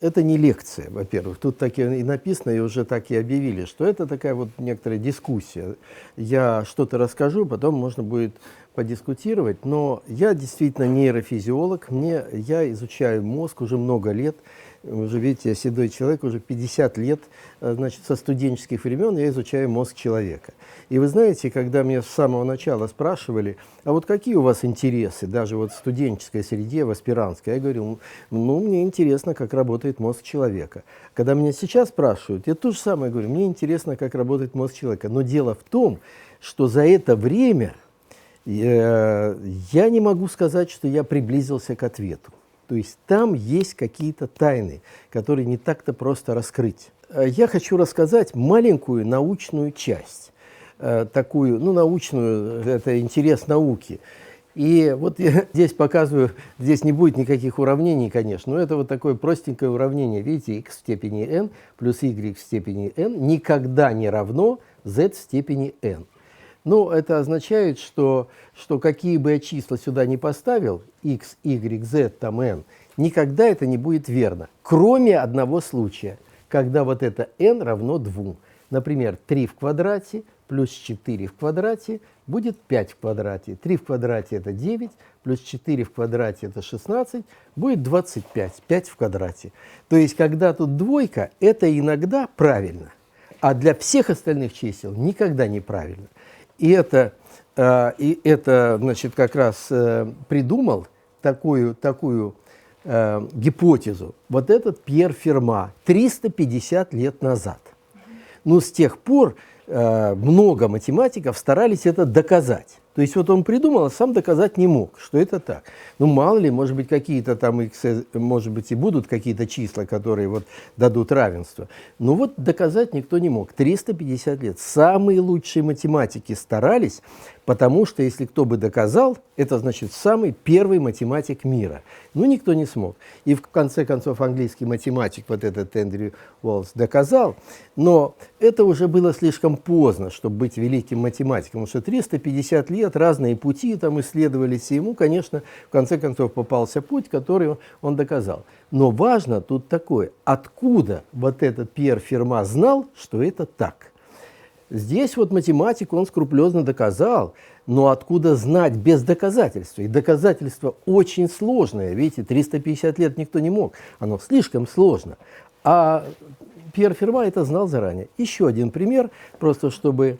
это не лекция, во-первых. Тут так и написано, и уже так и объявили, что это такая вот некоторая дискуссия. Я что-то расскажу, потом можно будет подискутировать. Но я действительно нейрофизиолог, я изучаю мозг уже много лет. Уже, видите, я седой человек, уже 50 лет, значит, со студенческих времен я изучаю мозг человека. И вы знаете, когда меня с самого начала спрашивали, а вот какие у вас интересы, даже вот в студенческой среде, в аспирантской, я говорю, ну, мне интересно, как работает мозг человека. Когда меня сейчас спрашивают, я то же самое говорю, мне интересно, как работает мозг человека. Но дело в том, что за это время я не могу сказать, что я приблизился к ответу. То есть там есть какие-то тайны, которые не так-то просто раскрыть. Я хочу рассказать маленькую научную часть, такую, ну, научную, это интерес науки. И вот я здесь показываю, здесь не будет никаких уравнений, конечно, но это вот такое простенькое уравнение. Видите, x в степени n плюс y в степени n никогда не равно z в степени n. Ну, это означает, что какие бы я числа сюда не поставил, x, y, z, там, n, никогда это не будет верно. Кроме одного случая, когда вот это n равно 2. Например, 3 в квадрате плюс 4 в квадрате будет 5 в квадрате. 3 в квадрате это 9, плюс 4 в квадрате это 16, будет 25, 5 в квадрате. То есть, когда тут двойка, это иногда правильно, а для всех остальных чисел никогда неправильно. И это, значит, как раз придумал такую гипотезу вот этот Пьер Ферма 350 лет назад. Но с тех пор много математиков старались это доказать. То есть вот он придумал, а сам доказать не мог, что это так. Ну, мало ли, может быть, какие-то там, может быть, и будут какие-то числа, которые вот дадут равенство. Но вот доказать никто не мог. 350 лет. Самые лучшие математики старались, потому что если кто бы доказал, это значит самый первый математик мира. Ну, никто не смог. И в конце концов английский математик, вот этот Эндрю Уоллес, доказал, но это уже было слишком поздно, чтобы быть великим математиком, потому что 350 лет, разные пути там исследовались, и ему, конечно, в конце концов попался путь, который он доказал. Но важно тут такое, откуда вот этот Пьер Ферма знал, что это так. Здесь вот математик, он скрупулезно доказал, но откуда знать без доказательства? И доказательство очень сложное, видите, 350 лет никто не мог, оно слишком сложно. А Пьер Ферма это знал заранее. Еще один пример, просто чтобы...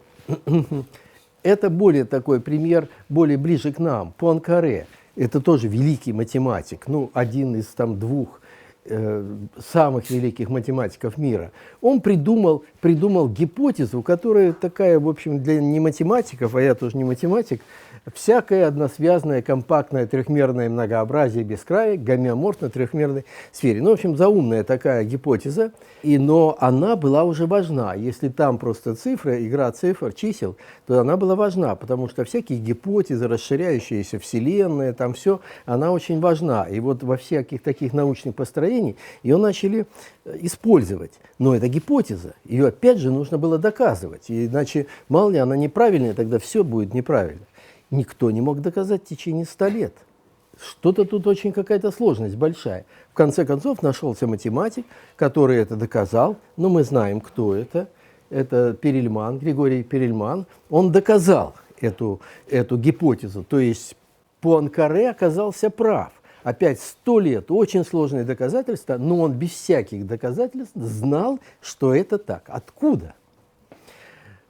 Это более такой пример, более ближе к нам, Пуанкаре. Это тоже великий математик, ну, один из там двух самых великих математиков мира. Он придумал гипотезу, которая такая, в общем, для не математиков, а я тоже не математик, всякое односвязанное, компактное, трехмерное многообразие без края, гомеоморфно трехмерной сфере. Ну, в общем, заумная такая гипотеза, но она была уже важна. Если там просто цифры, игра цифр, чисел, то она была важна, потому что всякие гипотезы, расширяющиеся вселенная, там все, она очень важна. И вот во всяких таких научных построениях ее начали использовать. Но это гипотеза, ее опять же нужно было доказывать, иначе, мало ли, она неправильная, тогда все будет неправильно. Никто не мог доказать в течение 100 лет. Что-то тут очень какая-то сложность большая. В конце концов нашелся математик, который это доказал, но мы знаем, кто это. Это Перельман, Григорий Перельман. Он доказал эту гипотезу, то есть Пуанкаре оказался прав. Опять 100 лет, очень сложные доказательства, но он без всяких доказательств знал, что это так. Откуда?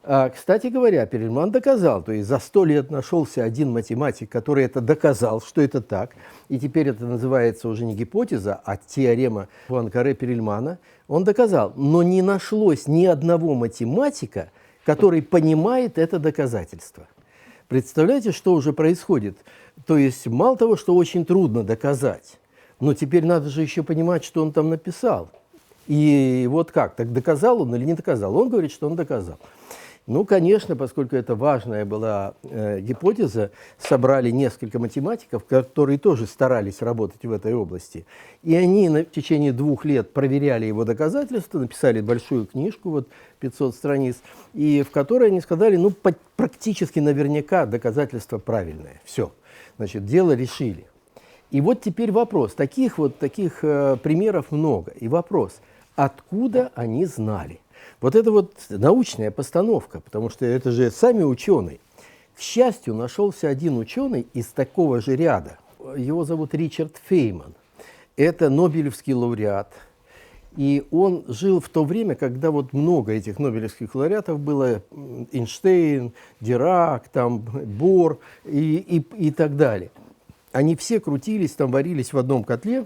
Кстати говоря, Перельман доказал, то есть за 100 лет нашелся один математик, который это доказал, что это так, и теперь это называется уже не гипотеза, а теорема Пуанкаре-Перельмана. Он доказал, но не нашлось ни одного математика, который понимает это доказательство. Представляете, что уже происходит? То есть мало того, что очень трудно доказать, но теперь надо же еще понимать, что он там написал. И вот как, так доказал он или не доказал? Он говорит, что он доказал. Ну, конечно, поскольку это важная была гипотеза, собрали несколько математиков, которые тоже старались работать в этой области. И они в течение 2 лет проверяли его доказательства, написали большую книжку, вот 500 страниц, и в которой они сказали, ну, практически наверняка доказательство правильное. Все. Значит, дело решили. И вот теперь вопрос. Таких примеров много. И вопрос, откуда они знали? Вот это вот научная постановка, потому что это же сами ученые. К счастью, нашелся один ученый из такого же ряда. Его зовут Ричард Фейман. Это нобелевский лауреат. И он жил в то время, когда вот много этих нобелевских лауреатов было. Эйнштейн, Дирак, там, Бор и так далее. Они все крутились, там варились в одном котле.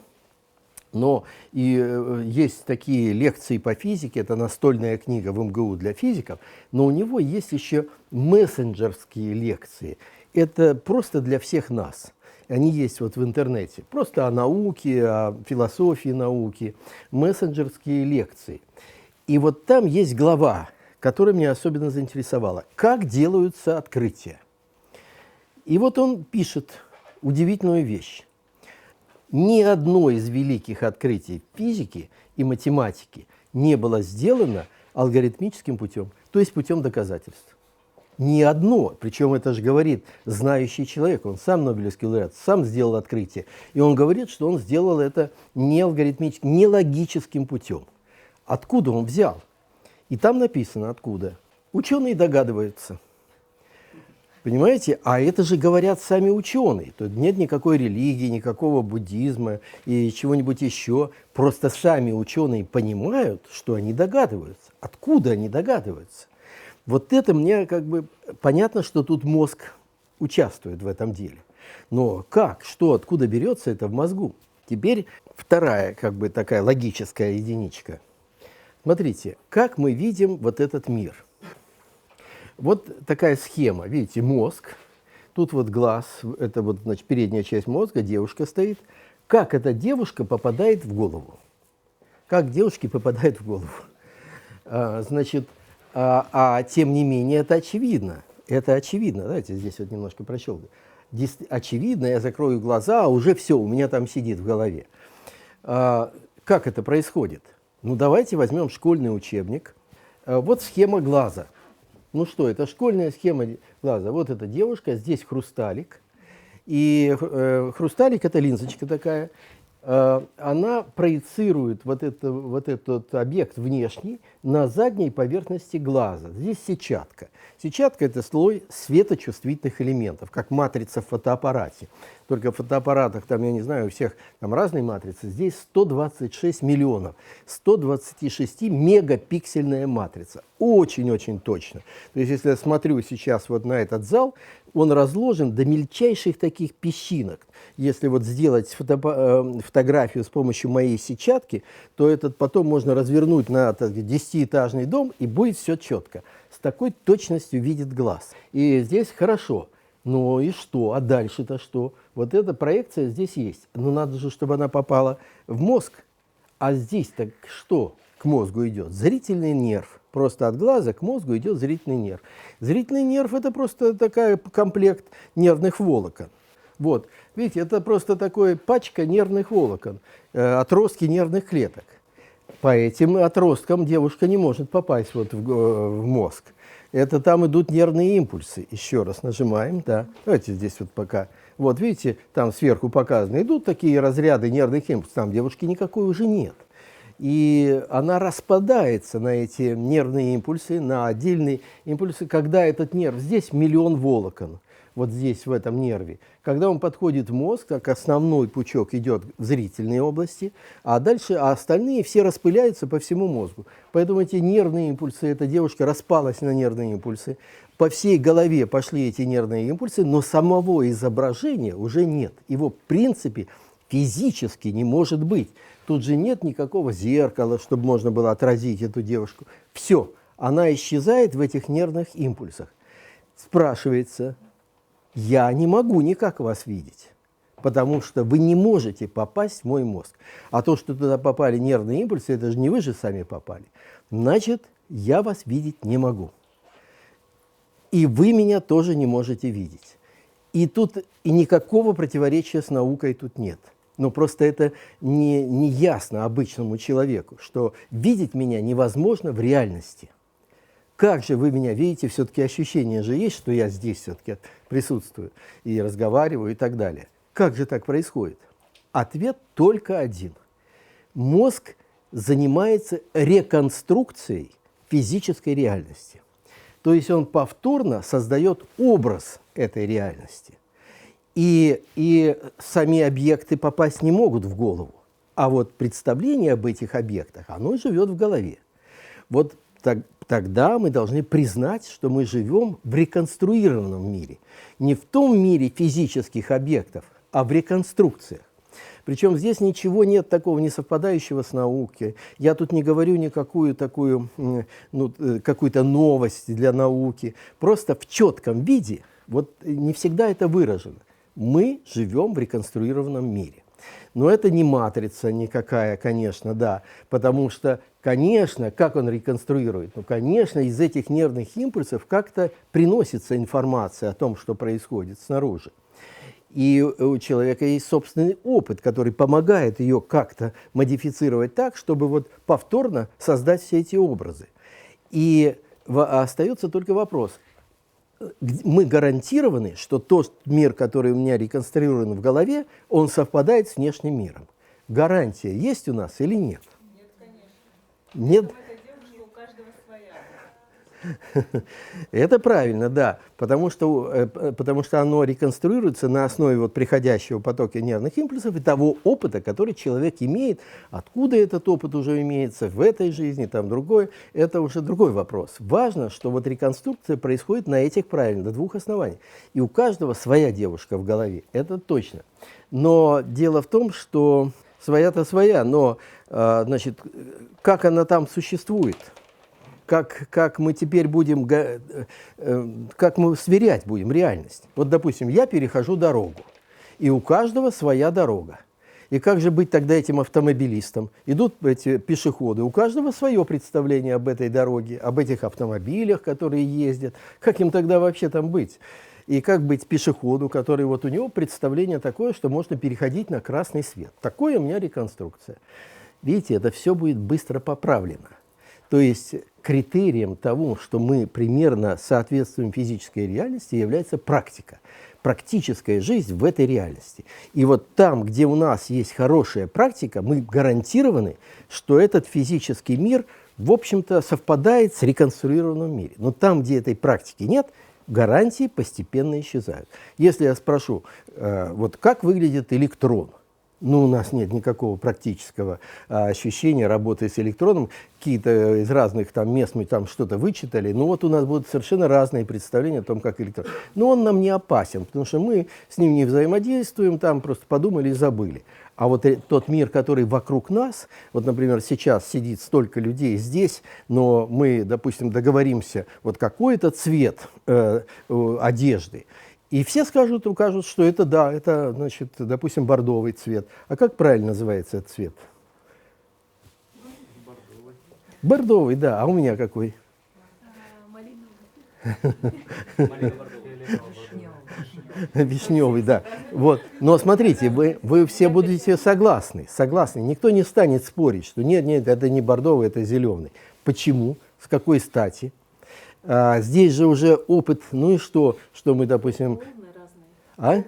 Но есть такие лекции по физике, это настольная книга в МГУ для физиков, но у него есть еще мессенджерские лекции. Это просто для всех нас. Они есть вот в интернете. Просто о науке, о философии науки, мессенджерские лекции. И вот там есть глава, которая меня особенно заинтересовала. Как делаются открытия? И вот он пишет удивительную вещь. Ни одно из великих открытий физики и математики не было сделано алгоритмическим путем, то есть путем доказательств. Ни одно, причем это же говорит знающий человек, он сам нобелевский лауреат, сам сделал открытие, и он говорит, что он сделал это не алгоритмическим, не логическим путем. Откуда он взял? И там написано откуда. Ученые догадываются. Понимаете? А это же говорят сами ученые. Тут нет никакой религии, никакого буддизма и чего-нибудь еще. Просто сами ученые понимают, что они догадываются. Откуда они догадываются? Вот это мне как бы понятно, что тут мозг участвует в этом деле. Но как, что, откуда берется это в мозгу? Теперь вторая как бы такая логическая единичка. Смотрите, как мы видим вот этот мир. Вот такая схема, видите, мозг, тут вот глаз, это вот, значит, передняя часть мозга, девушка стоит. Как эта девушка попадает в голову? Как девушке попадает в голову? Тем не менее, это очевидно. Это очевидно. Давайте здесь вот немножко прощелкаю. Очевидно, я закрою глаза, а уже все, у меня там сидит в голове. Как это происходит? Ну, давайте возьмем школьный учебник. Вот схема глаза. Ну что, это школьная схема глаза. Вот эта девушка, здесь хрусталик. И хрусталик – это линзочка такая. Она проецирует вот этот объект внешний на задней поверхности глаза. Здесь сетчатка. Сетчатка – это слой светочувствительных элементов, как матрица в фотоаппарате. Только в фотоаппаратах, там, я не знаю, у всех там разные матрицы. Здесь 126 миллионов, 126 мегапиксельная матрица. Очень-очень точно. То есть, если я смотрю сейчас вот на этот зал, он разложен до мельчайших таких песчинок. Если вот сделать фотографию с помощью моей сетчатки, то этот потом можно развернуть на 10-этажный дом, и будет все четко. С такой точностью видит глаз. И здесь хорошо. Ну и что? А дальше-то что? Вот эта проекция здесь есть. Но надо же, чтобы она попала в мозг. А здесь-то что к мозгу идет? Зрительный нерв. Просто от глаза к мозгу идет зрительный нерв. Зрительный нерв – это просто такой комплект нервных волокон. Вот, видите, это просто такая пачка нервных волокон, отростки нервных клеток. По этим отросткам девушка не может попасть вот в мозг. Это там идут нервные импульсы. Еще раз нажимаем, да. Давайте здесь вот пока. Вот видите, там сверху показаны. Идут такие разряды нервных импульсов. Там девушки никакой уже нет. И она распадается на эти нервные импульсы, на отдельные импульсы, когда этот нерв, здесь миллион волокон, вот здесь, в этом нерве. Когда он подходит в мозг, как основной пучок идет в зрительные области, а дальше остальные все распыляются по всему мозгу. Поэтому эти нервные импульсы, эта девушка распалась на нервные импульсы, по всей голове пошли эти нервные импульсы, но самого изображения уже нет. Его, в принципе, физически не может быть. Тут же нет никакого зеркала, чтобы можно было отразить эту девушку. Все, она исчезает в этих нервных импульсах. Спрашивается, я не могу никак вас видеть, потому что вы не можете попасть в мой мозг. А то, что туда попали нервные импульсы, это же не вы же сами попали. Значит, я вас видеть не могу. И вы меня тоже не можете видеть. И тут и никакого противоречия с наукой тут нет. Но просто это не ясно обычному человеку, что видеть меня невозможно в реальности. Как же вы меня видите? Все-таки ощущение же есть, что я здесь все-таки присутствую и разговариваю и так далее. Как же так происходит? Ответ только один. Мозг занимается реконструкцией физической реальности. То есть он повторно создает образ этой реальности. И сами объекты попасть не могут в голову. А вот представление об этих объектах, оно живет в голове. Вот тогда мы должны признать, что мы живем в реконструированном мире. Не в том мире физических объектов, а в реконструкциях. Причем здесь ничего нет такого несовпадающего с наукой. Я тут не говорю никакую такую, какую-то новость для науки. Просто в четком виде, вот не всегда это выражено. Мы живем в реконструированном мире. Но это не матрица никакая, конечно, да, потому что, конечно, как он реконструирует? Ну, конечно, из этих нервных импульсов как-то приносится информация о том, что происходит снаружи. И у человека есть собственный опыт, который помогает ее как-то модифицировать так, чтобы вот повторно создать все эти образы. И остается только вопрос. Мы гарантированы, что тот мир, который у меня реконструирован в голове, он совпадает с внешним миром. Гарантия есть у нас или нет? Нет, конечно. Нет? У каждого своя. Это правильно, да, потому что оно реконструируется на основе вот приходящего потока нервных импульсов и того опыта, который человек имеет. Откуда этот опыт уже имеется в этой жизни, там другой, это уже другой вопрос. Важно, что вот реконструкция происходит на этих правильно, на двух основаниях. И у каждого своя девушка в голове, это точно. Но дело в том, что своя-то своя, но значит, как она там существует? Как мы теперь будем, как мы сверять будем реальность. Вот, допустим, я перехожу дорогу, и у каждого своя дорога. И как же быть тогда этим автомобилистом? Идут эти пешеходы, у каждого свое представление об этой дороге, об этих автомобилях, которые ездят. Как им тогда вообще там быть? И как быть пешеходу, который вот у него представление такое, что можно переходить на красный свет. Такое у меня реконструкция. Видите, это все будет быстро поправлено. То есть критерием того, что мы примерно соответствуем физической реальности, является практика. Практическая жизнь в этой реальности. И вот там, где у нас есть хорошая практика, мы гарантированы, что этот физический мир, в общем-то, совпадает с реконструированным миром. Но там, где этой практики нет, гарантии постепенно исчезают. Если я спрошу, вот как выглядит электрон? Ну, у нас нет никакого практического ощущения работы с электроном. Какие-то из разных там мест мы там что-то вычитали. Ну, вот у нас будут совершенно разные представления о том, как электрон. Но он нам не опасен, потому что мы с ним не взаимодействуем, там просто подумали и забыли. А вот тот мир, который вокруг нас, вот, например, сейчас сидит столько людей здесь, но мы, допустим, договоримся, вот какой-то цвет одежды, и все укажут, что это, да, это, значит, допустим, бордовый цвет. А как правильно называется этот цвет? Бордовый. Бордовый, да. А у меня какой? Малиновый. Вишневый, да. Вот. Но смотрите, вы все будете согласны. Никто не станет спорить, что нет, это не бордовый, это зеленый. Почему? С какой стати? Здесь же уже опыт, ну и что мы, допустим... Волны разные.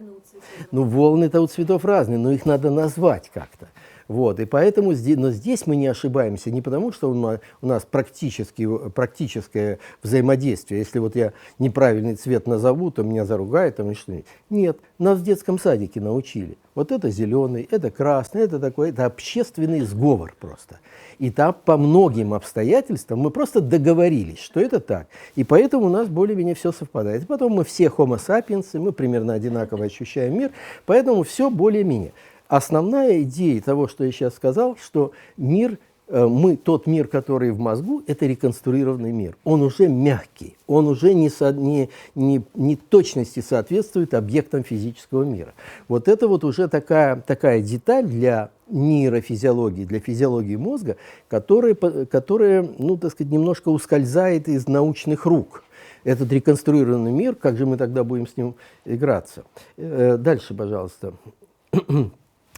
Ну, волны-то у цветов разные, но их надо назвать как-то. Вот, и поэтому здесь мы не ошибаемся, не потому что у нас практическое взаимодействие. Если вот я неправильный цвет назову, то меня заругают там, или что-нибудь. Нет, нас в детском садике научили. Вот это зеленый, это красный, это такой, это общественный сговор просто. И там по многим обстоятельствам мы просто договорились, что это так. И поэтому у нас более-менее все совпадает. И потом мы все homo sapiens, мы примерно одинаково ощущаем мир, поэтому все более-менее. Основная идея того, что я сейчас сказал, что мир, тот мир, который в мозгу, это реконструированный мир. Он уже мягкий, он уже не точности соответствует объектам физического мира. Вот это вот уже такая деталь для нейрофизиологии, для физиологии мозга, которая, ну, так сказать, немножко ускользает из научных рук. Этот реконструированный мир, как же мы тогда будем с ним играться? Дальше, пожалуйста.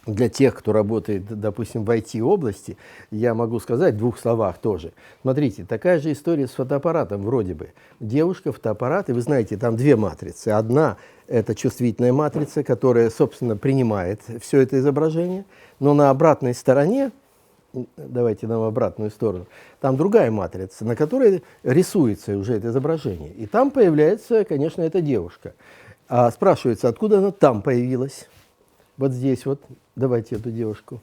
для тех, кто работает, допустим, в IT-области, я могу сказать в двух словах тоже. Смотрите, такая же история с фотоаппаратом вроде бы. Девушка, фотоаппарат, и вы знаете, там две матрицы. Одна – это чувствительная матрица, которая, собственно, принимает все это изображение, но на обратной стороне, давайте нам обратную сторону, там другая матрица, на которой рисуется уже это изображение. И там появляется, конечно, эта девушка. А спрашивается, откуда она там появилась? Вот здесь вот, давайте эту девушку.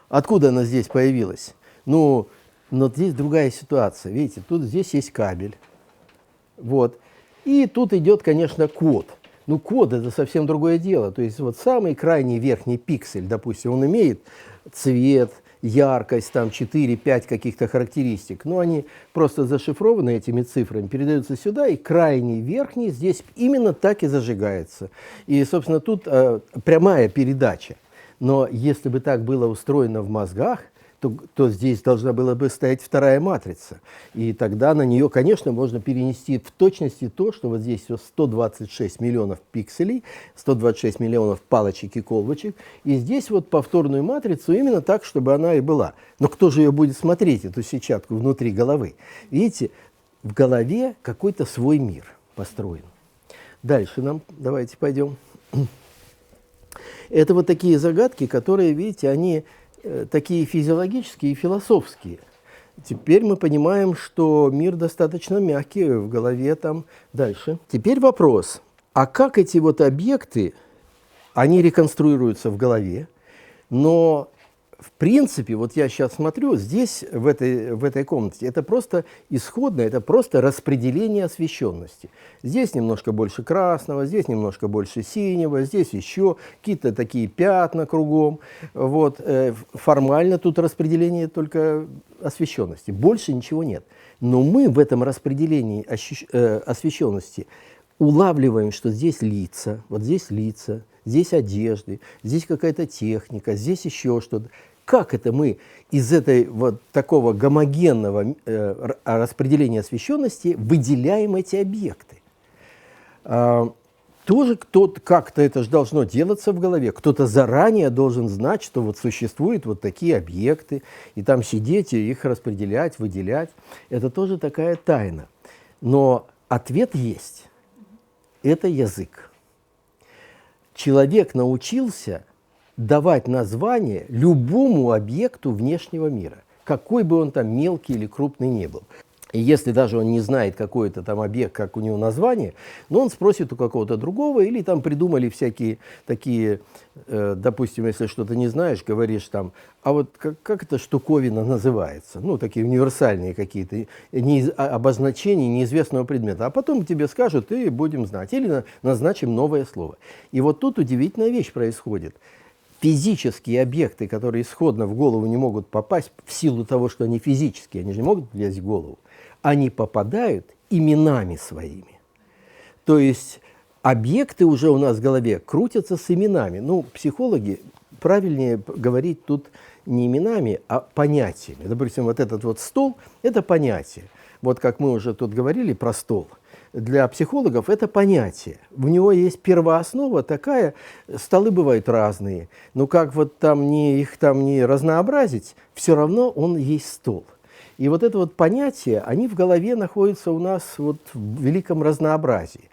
Откуда она здесь появилась? Ну, но здесь другая ситуация. Видите, тут здесь есть кабель. Вот. И тут идет, конечно, код. Ну, код – это совсем другое дело. То есть вот самый крайний верхний пиксель, допустим, он имеет цвет, яркость, там 4-5 каких-то характеристик. Но они просто зашифрованы этими цифрами, передаются сюда, и крайний верхний здесь именно так и зажигается. И, собственно, тут прямая передача. Но если бы так было устроено в мозгах, то здесь должна была бы стоять вторая матрица. И тогда на нее, конечно, можно перенести в точности то, что вот здесь 126 миллионов пикселей, 126 миллионов палочек и колбочек. И здесь вот повторную матрицу именно так, чтобы она и была. Но кто же ее будет смотреть, эту сетчатку внутри головы? Видите, в голове какой-то свой мир построен. Дальше нам, давайте пойдем. Это вот такие загадки, которые, видите, они такие физиологические и философские. Теперь мы понимаем, что мир достаточно мягкий, в голове там дальше. Теперь вопрос, а как эти вот объекты, они реконструируются в голове, но в принципе, вот я сейчас смотрю, здесь, в этой комнате, это просто исходное, это просто распределение освещенности. Здесь немножко больше красного, здесь немножко больше синего, здесь еще какие-то такие пятна кругом. Вот. Формально тут распределение только освещенности, больше ничего нет. Но мы в этом распределении освещенности улавливаем, что здесь лица, вот здесь лица, здесь одежды, здесь какая-то техника, здесь еще что-то. Как это мы из этой вот такого гомогенного распределения освещенности выделяем эти объекты? Тоже кто-то как-то это же должно делаться в голове. Кто-то заранее должен знать, что вот существуют вот такие объекты, и там сидеть и их распределять, выделять. Это тоже такая тайна. Но ответ есть. Это язык. Человек научился давать название любому объекту внешнего мира, какой бы он там мелкий или крупный ни был. И если даже он не знает какой-то там объект, как у него название, но он спросит у какого-то другого, или там придумали всякие такие, допустим, если что-то не знаешь, говоришь там, а вот как эта штуковина называется? Ну, такие универсальные какие-то обозначения неизвестного предмета. А потом тебе скажут, и будем знать. Или назначим новое слово. И вот тут удивительная вещь происходит. Физические объекты, которые исходно в голову не могут попасть в силу того, что они физические, они же не могут влезть в голову, они попадают именами своими. То есть объекты уже у нас в голове крутятся с именами. Ну, психологи, правильнее говорить тут не именами, а понятиями. Допустим, вот этот вот стол – это понятие. Вот как мы уже тут говорили про стол. Для психологов это понятие. У него есть первооснова такая, столы бывают разные, но как вот там их там не разнообразить, все равно он есть стол. И вот это вот понятие, они в голове находятся у нас вот в великом разнообразии,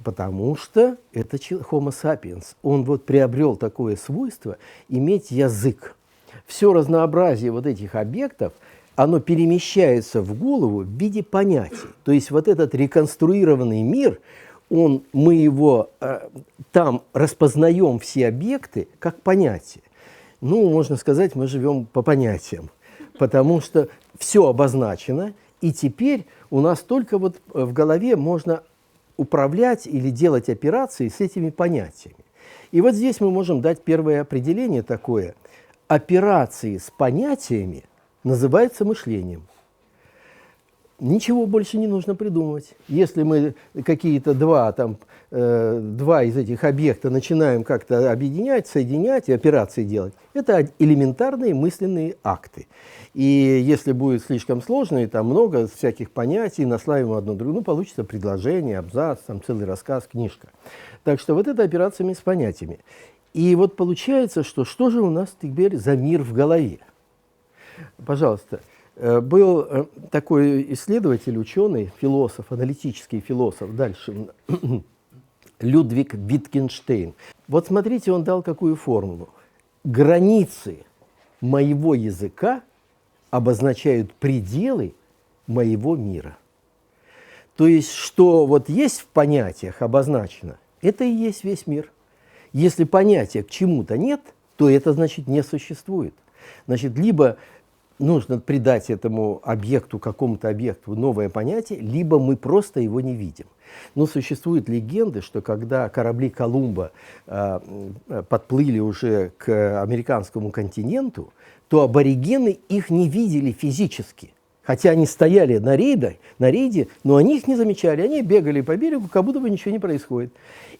потому что это Homo sapiens, он вот приобрел такое свойство иметь язык. Все разнообразие вот этих объектов, оно перемещается в голову в виде понятий. То есть вот этот реконструированный мир, мы его там распознаем все объекты как понятия. Ну, можно сказать, мы живем по понятиям, потому что все обозначено, и теперь у нас только вот в голове можно управлять или делать операции с этими понятиями. И вот здесь мы можем дать первое определение такое. Операции с понятиями называется мышлением. Ничего больше не нужно придумывать. Если мы какие-то два из этих объекта начинаем как-то объединять, соединять и операции делать, это элементарные мысленные акты. И если будет слишком сложно, и там много всяких понятий, наслаиваем одно другое, получится предложение, абзац, там целый рассказ, книжка. Так что вот это операциями с понятиями. И вот получается, что же у нас теперь за мир в голове? Пожалуйста, был такой исследователь, ученый, философ, аналитический философ, дальше, Людвиг Витгенштейн. Вот смотрите, он дал какую формулу. Границы моего языка обозначают пределы моего мира. То есть, что вот есть в понятиях обозначено, это и есть весь мир. Если понятия к чему-то нет, то это значит не существует. Значит, либо нужно придать этому объекту, какому-то объекту новое понятие, либо мы просто его не видим. Но существуют легенды, что когда корабли Колумба подплыли уже к американскому континенту, то аборигены их не видели физически. Хотя они стояли на рейде, но они их не замечали. Они бегали по берегу, как будто бы ничего не происходит.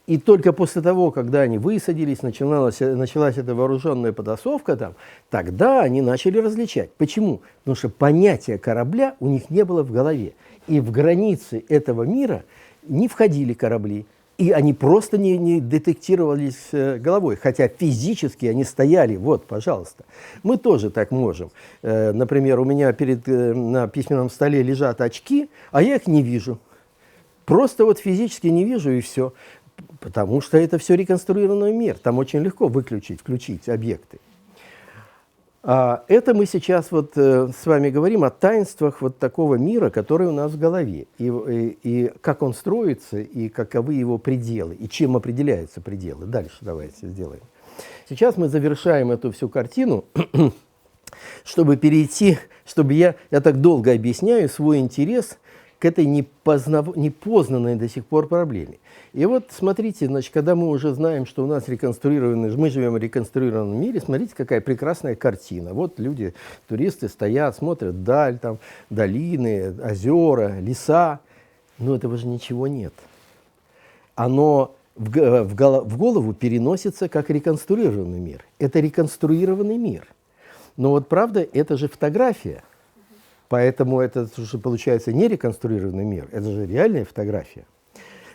И только после того, когда они высадились, началась эта вооруженная потасовка, тогда они начали различать. Почему? Потому что понятия корабля у них не было в голове. И в границы этого мира не входили корабли. И они просто не детектировались головой, хотя физически они стояли, вот, пожалуйста. Мы тоже так можем. Например, у меня на письменном столе лежат очки, а я их не вижу. Просто вот физически не вижу, и все. Потому что это все реконструированный мир. Там очень легко включить объекты. Это мы сейчас вот с вами говорим о таинствах вот такого мира, который у нас в голове. И как он строится, и каковы его пределы, и чем определяются пределы. Дальше давайте сделаем. Сейчас мы завершаем эту всю картину, чтобы перейти, я так долго объясняю свой интерес к этой непознанной до сих пор проблеме. И вот смотрите, значит, когда мы уже знаем, что у нас мы живем в реконструированном мире, смотрите, какая прекрасная картина. Вот люди, туристы стоят, смотрят вдаль, там долины, озера, леса. Но этого же ничего нет. Оно в голову переносится как реконструированный мир. Это реконструированный мир. Но вот правда, это же фотография. Поэтому это уже получается не реконструированный мир, это же реальная фотография.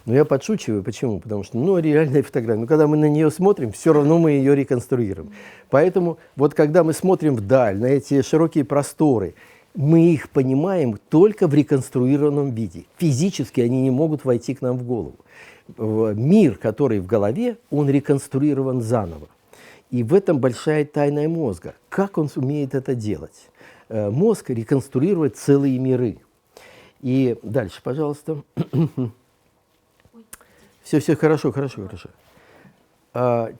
Но я подшучиваю, почему? Потому что, реальная фотография, когда мы на нее смотрим, все равно мы ее реконструируем. Поэтому вот когда мы смотрим вдаль, на эти широкие просторы, мы их понимаем только в реконструированном виде. Физически они не могут войти к нам в голову. Мир, который в голове, он реконструирован заново. И в этом большая тайна мозга. Как он умеет это делать? Мозг реконструирует целые миры. И дальше, пожалуйста. Все хорошо.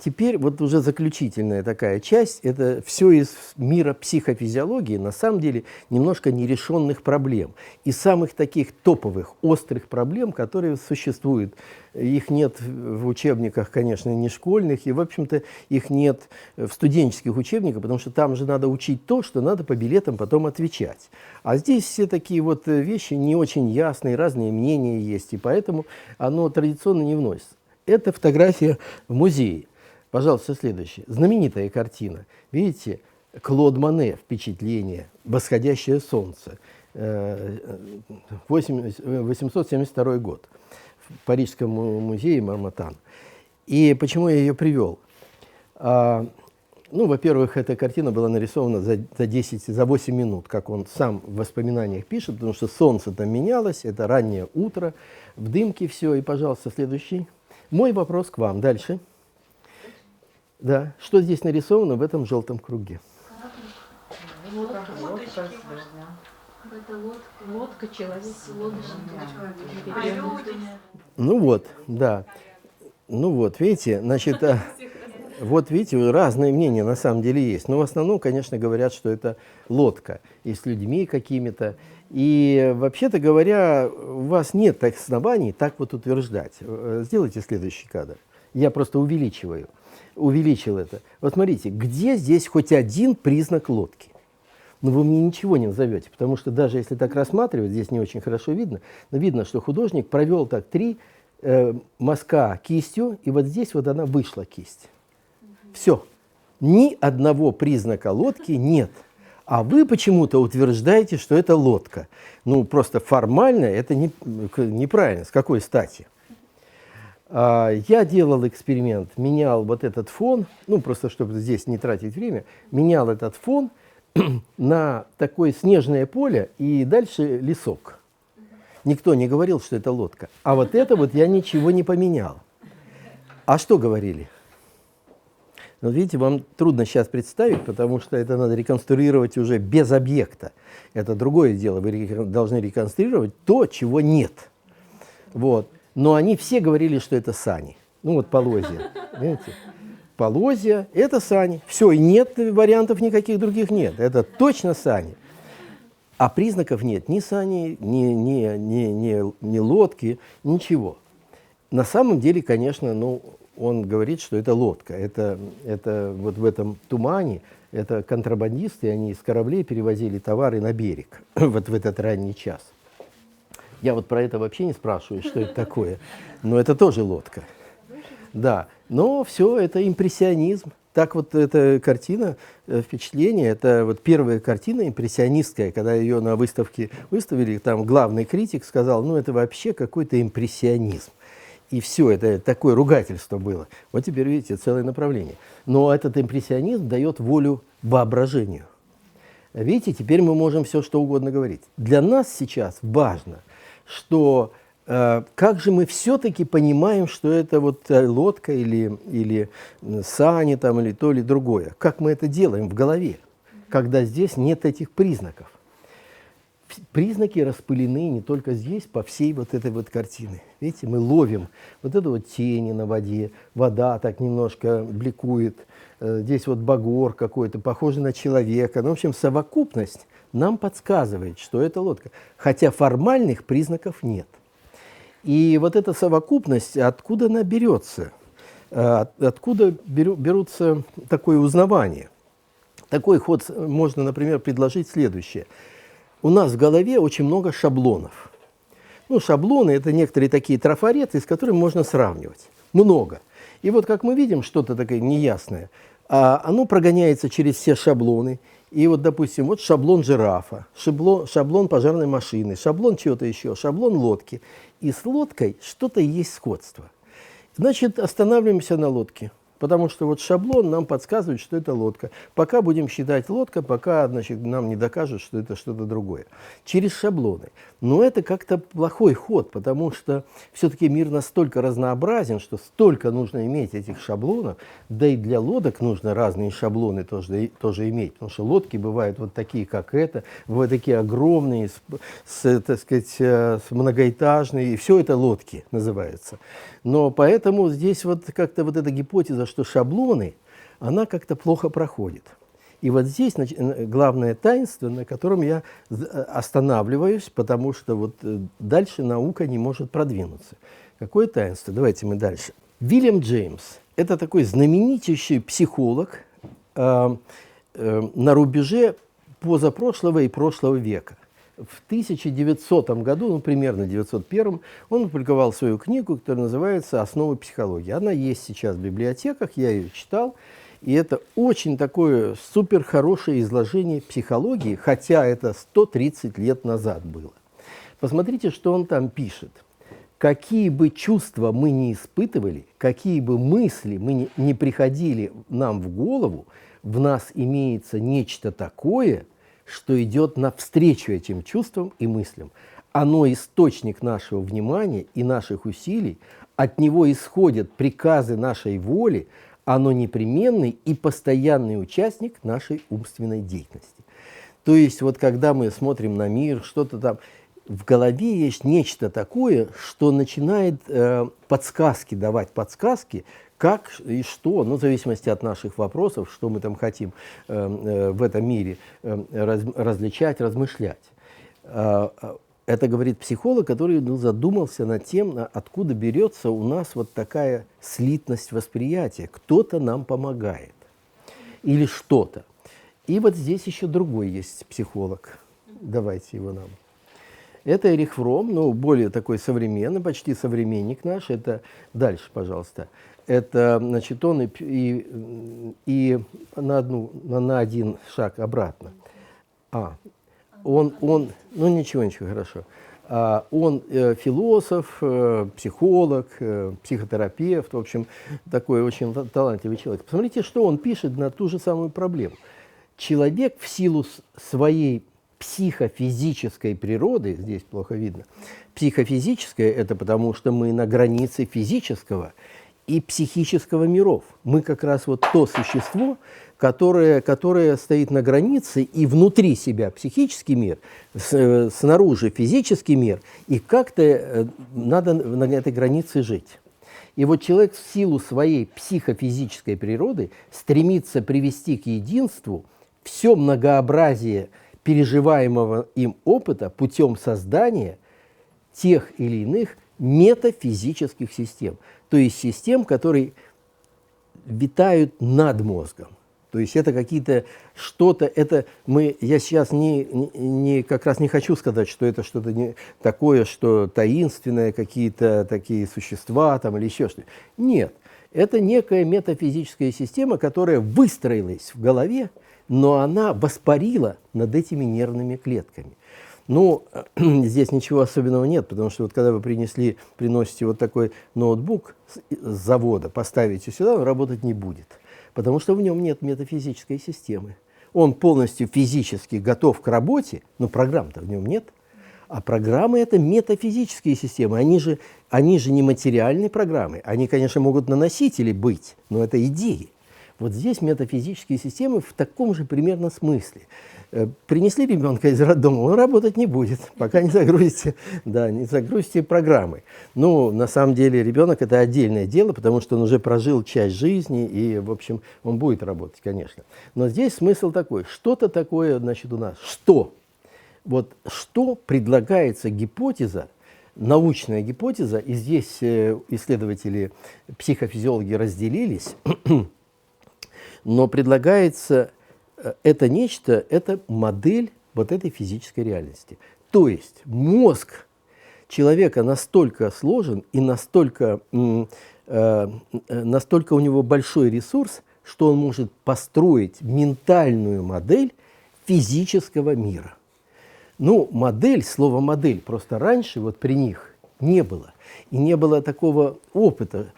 Теперь вот уже заключительная такая часть, это все из мира психофизиологии, на самом деле немножко нерешенных проблем. И самых таких топовых, острых проблем, которые существуют. Их нет в учебниках, конечно, не школьных, и, в общем-то, их нет в студенческих учебниках, потому что там же надо учить то, что надо по билетам потом отвечать. А здесь все такие вот вещи не очень ясные, разные мнения есть, и поэтому оно традиционно не вносится. Это фотография в музее. Пожалуйста, следующая. Знаменитая картина. Видите, Клод Моне «Впечатление. Восходящее солнце». 872 год. В Парижском музее Мармотан. И почему я ее привел? Во-первых, эта картина была нарисована за 8 минут, как он сам в воспоминаниях пишет, потому что солнце там менялось, это раннее утро, в дымке все. И, пожалуйста, следующий. Мой вопрос к вам. Дальше. Да. Что здесь нарисовано в этом желтом круге? Лодка, человек, Да. Видите, значит, видите, разные мнения на самом деле есть. Но в основном, конечно, говорят, что это лодка. И с людьми какими-то. И, вообще-то говоря, у вас нет оснований так вот утверждать. Сделайте следующий кадр. Я просто увеличил это. Вот смотрите, где здесь хоть один признак лодки? Вы мне ничего не назовете, потому что даже если так рассматривать, здесь не очень хорошо видно, но видно, что художник провел так 3 мазка кистью, и вот здесь вот она вышла кисть. Все. Ни одного признака лодки нет. А вы почему-то утверждаете, что это лодка. Просто формально это неправильно. С какой стати? Я делал эксперимент, менял вот этот фон, ну просто чтобы здесь не тратить время, менял этот фон на такое снежное поле и дальше лесок. Никто не говорил, что это лодка. А вот это вот я ничего не поменял. А что говорили? Ну, видите, вам трудно сейчас представить, потому что это надо реконструировать уже без объекта. Это другое дело. Вы должны реконструировать то, чего нет. Вот. Но они все говорили, что это сани. Ну вот полозья. Видите? Полозья – это сани. Все, и нет вариантов никаких других нет. Это точно сани. А признаков нет ни сани, ни лодки, ничего. На самом деле, конечно, ну, он говорит, что это лодка. Это вот в этом тумане, это контрабандисты, они из кораблей перевозили товары на берег вот в этот ранний час. Я вот про это вообще не спрашиваю, что это такое, но это тоже лодка. Да, но все это импрессионизм. Так вот эта картина, впечатление, это вот первая картина импрессионистская, когда ее на выставке выставили, там главный критик сказал, ну это вообще какой-то импрессионизм. И все, это такое ругательство было. Вот теперь, видите, целое направление. Но этот импрессионизм дает волю воображению. Видите, теперь мы можем все что угодно говорить. Для нас сейчас важно, что как же мы все-таки понимаем, что это вот лодка или сани там, или то, или другое. Как мы это делаем в голове, когда здесь нет этих признаков. Признаки распылены не только здесь, по всей вот этой вот картине. Видите, мы ловим вот это вот тени на воде, вода так немножко бликует, здесь вот багор какой-то, похожий на человека. Ну, в общем, совокупность нам подсказывает, что это лодка, хотя формальных признаков нет. И вот эта совокупность, откуда она берется? Откуда берутся такое узнавание? Такой ход можно, например, предложить следующее. У нас в голове очень много шаблонов. Ну, шаблоны – это некоторые такие трафареты, с которыми можно сравнивать. Много. И вот, как мы видим, что-то такое неясное, оно прогоняется через все шаблоны. И вот, допустим, вот шаблон жирафа, шаблон пожарной машины, шаблон чего-то еще, шаблон лодки. И с лодкой что-то есть сходство. Значит, останавливаемся на лодке. Потому что вот шаблон нам подсказывает, что это лодка. Пока будем считать лодка, пока, значит, нам не докажут, что это что-то другое. Через шаблоны. Но это как-то плохой ход, потому что все-таки мир настолько разнообразен, что столько нужно иметь этих шаблонов, да и для лодок нужно разные шаблоны тоже иметь. Потому что лодки бывают вот такие, как это, бывают такие огромные, так сказать, с многоэтажные, и все это лодки называются. Но поэтому здесь вот как-то вот эта гипотеза, что шаблоны, она как-то плохо проходит. И вот здесь главное таинство, на котором я останавливаюсь, потому что вот дальше наука не может продвинуться. Какое таинство? Давайте мы дальше. Вильям Джеймс – это такой знаменитейший психолог на рубеже позапрошлого и прошлого века. В 1900 году, ну, примерно 1901, он опубликовал свою книгу, которая называется «Основы психологии». Она есть сейчас в библиотеках, я ее читал, и это очень такое супер хорошее изложение психологии, хотя это 130 лет назад было. Посмотрите, что он там пишет. Какие бы чувства мы ни испытывали, какие бы мысли мы не приходили нам в голову, в нас имеется нечто такое, что идет навстречу этим чувствам и мыслям. Оно источник нашего внимания и наших усилий, от него исходят приказы нашей воли, оно непременный и постоянный участник нашей умственной деятельности. То есть вот когда мы смотрим на мир, что-то там, в голове есть нечто такое, что начинает подсказки давать, как и что, ну, в зависимости от наших вопросов, что мы там хотим в этом мире различать, размышлять. Это говорит психолог, который задумался над тем, откуда берется у нас вот такая слитность восприятия. Кто-то нам помогает или что-то. И вот здесь еще другой есть психолог. Давайте его нам. Это Эрих Фромм, ну, более такой современный, почти современник наш. Это дальше, пожалуйста. Это, значит, он и на один шаг обратно. Ну ничего, хорошо. Он философ, психолог, психотерапевт, в общем, такой очень талантливый человек. Посмотрите, что он пишет на ту же самую проблему. Человек в силу своей психофизической природы, здесь плохо видно, психофизическое – это потому, что мы на границе физического и психического миров. Мы как раз вот то существо, которое стоит на границе, и внутри себя психический мир, снаружи физический мир, и как-то надо на этой границе жить. И вот человек в силу своей психофизической природы стремится привести к единству все многообразие переживаемого им опыта путем создания тех или иных метафизических систем, то есть систем, которые витают над мозгом. То есть это какие-то что-то, это я сейчас как раз не хочу сказать, что это что-то не такое, что таинственное, какие-то такие существа там или еще что-то. Нет, это некая метафизическая система, которая выстроилась в голове, но она воспарила над этими нервными клетками. Ну, здесь ничего особенного нет, потому что вот когда вы приносите вот такой ноутбук с завода, поставите сюда, он работать не будет, потому что в нем нет метафизической системы. Он полностью физически готов к работе, но программ-то в нем нет. А программы – это метафизические системы, они же не материальные программы. Они, конечно, могут на носителе быть, но это идеи. Вот здесь метафизические системы в таком же примерно смысле. Принесли ребенка из роддома, он работать не будет, пока не загрузите программы. Ну, на самом деле, ребенок – это отдельное дело, потому что он уже прожил часть жизни, и, в общем, он будет работать, конечно. Но здесь смысл такой, что-то такое, значит, у нас, что? Вот что предлагается гипотеза, научная гипотеза, и здесь исследователи, психофизиологи разделились, но предлагается это нечто, это модель вот этой физической реальности. То есть мозг человека настолько сложен и настолько у него большой ресурс, что он может построить ментальную модель физического мира. Ну, слово «модель» просто раньше вот при них не было. И не было такого опыта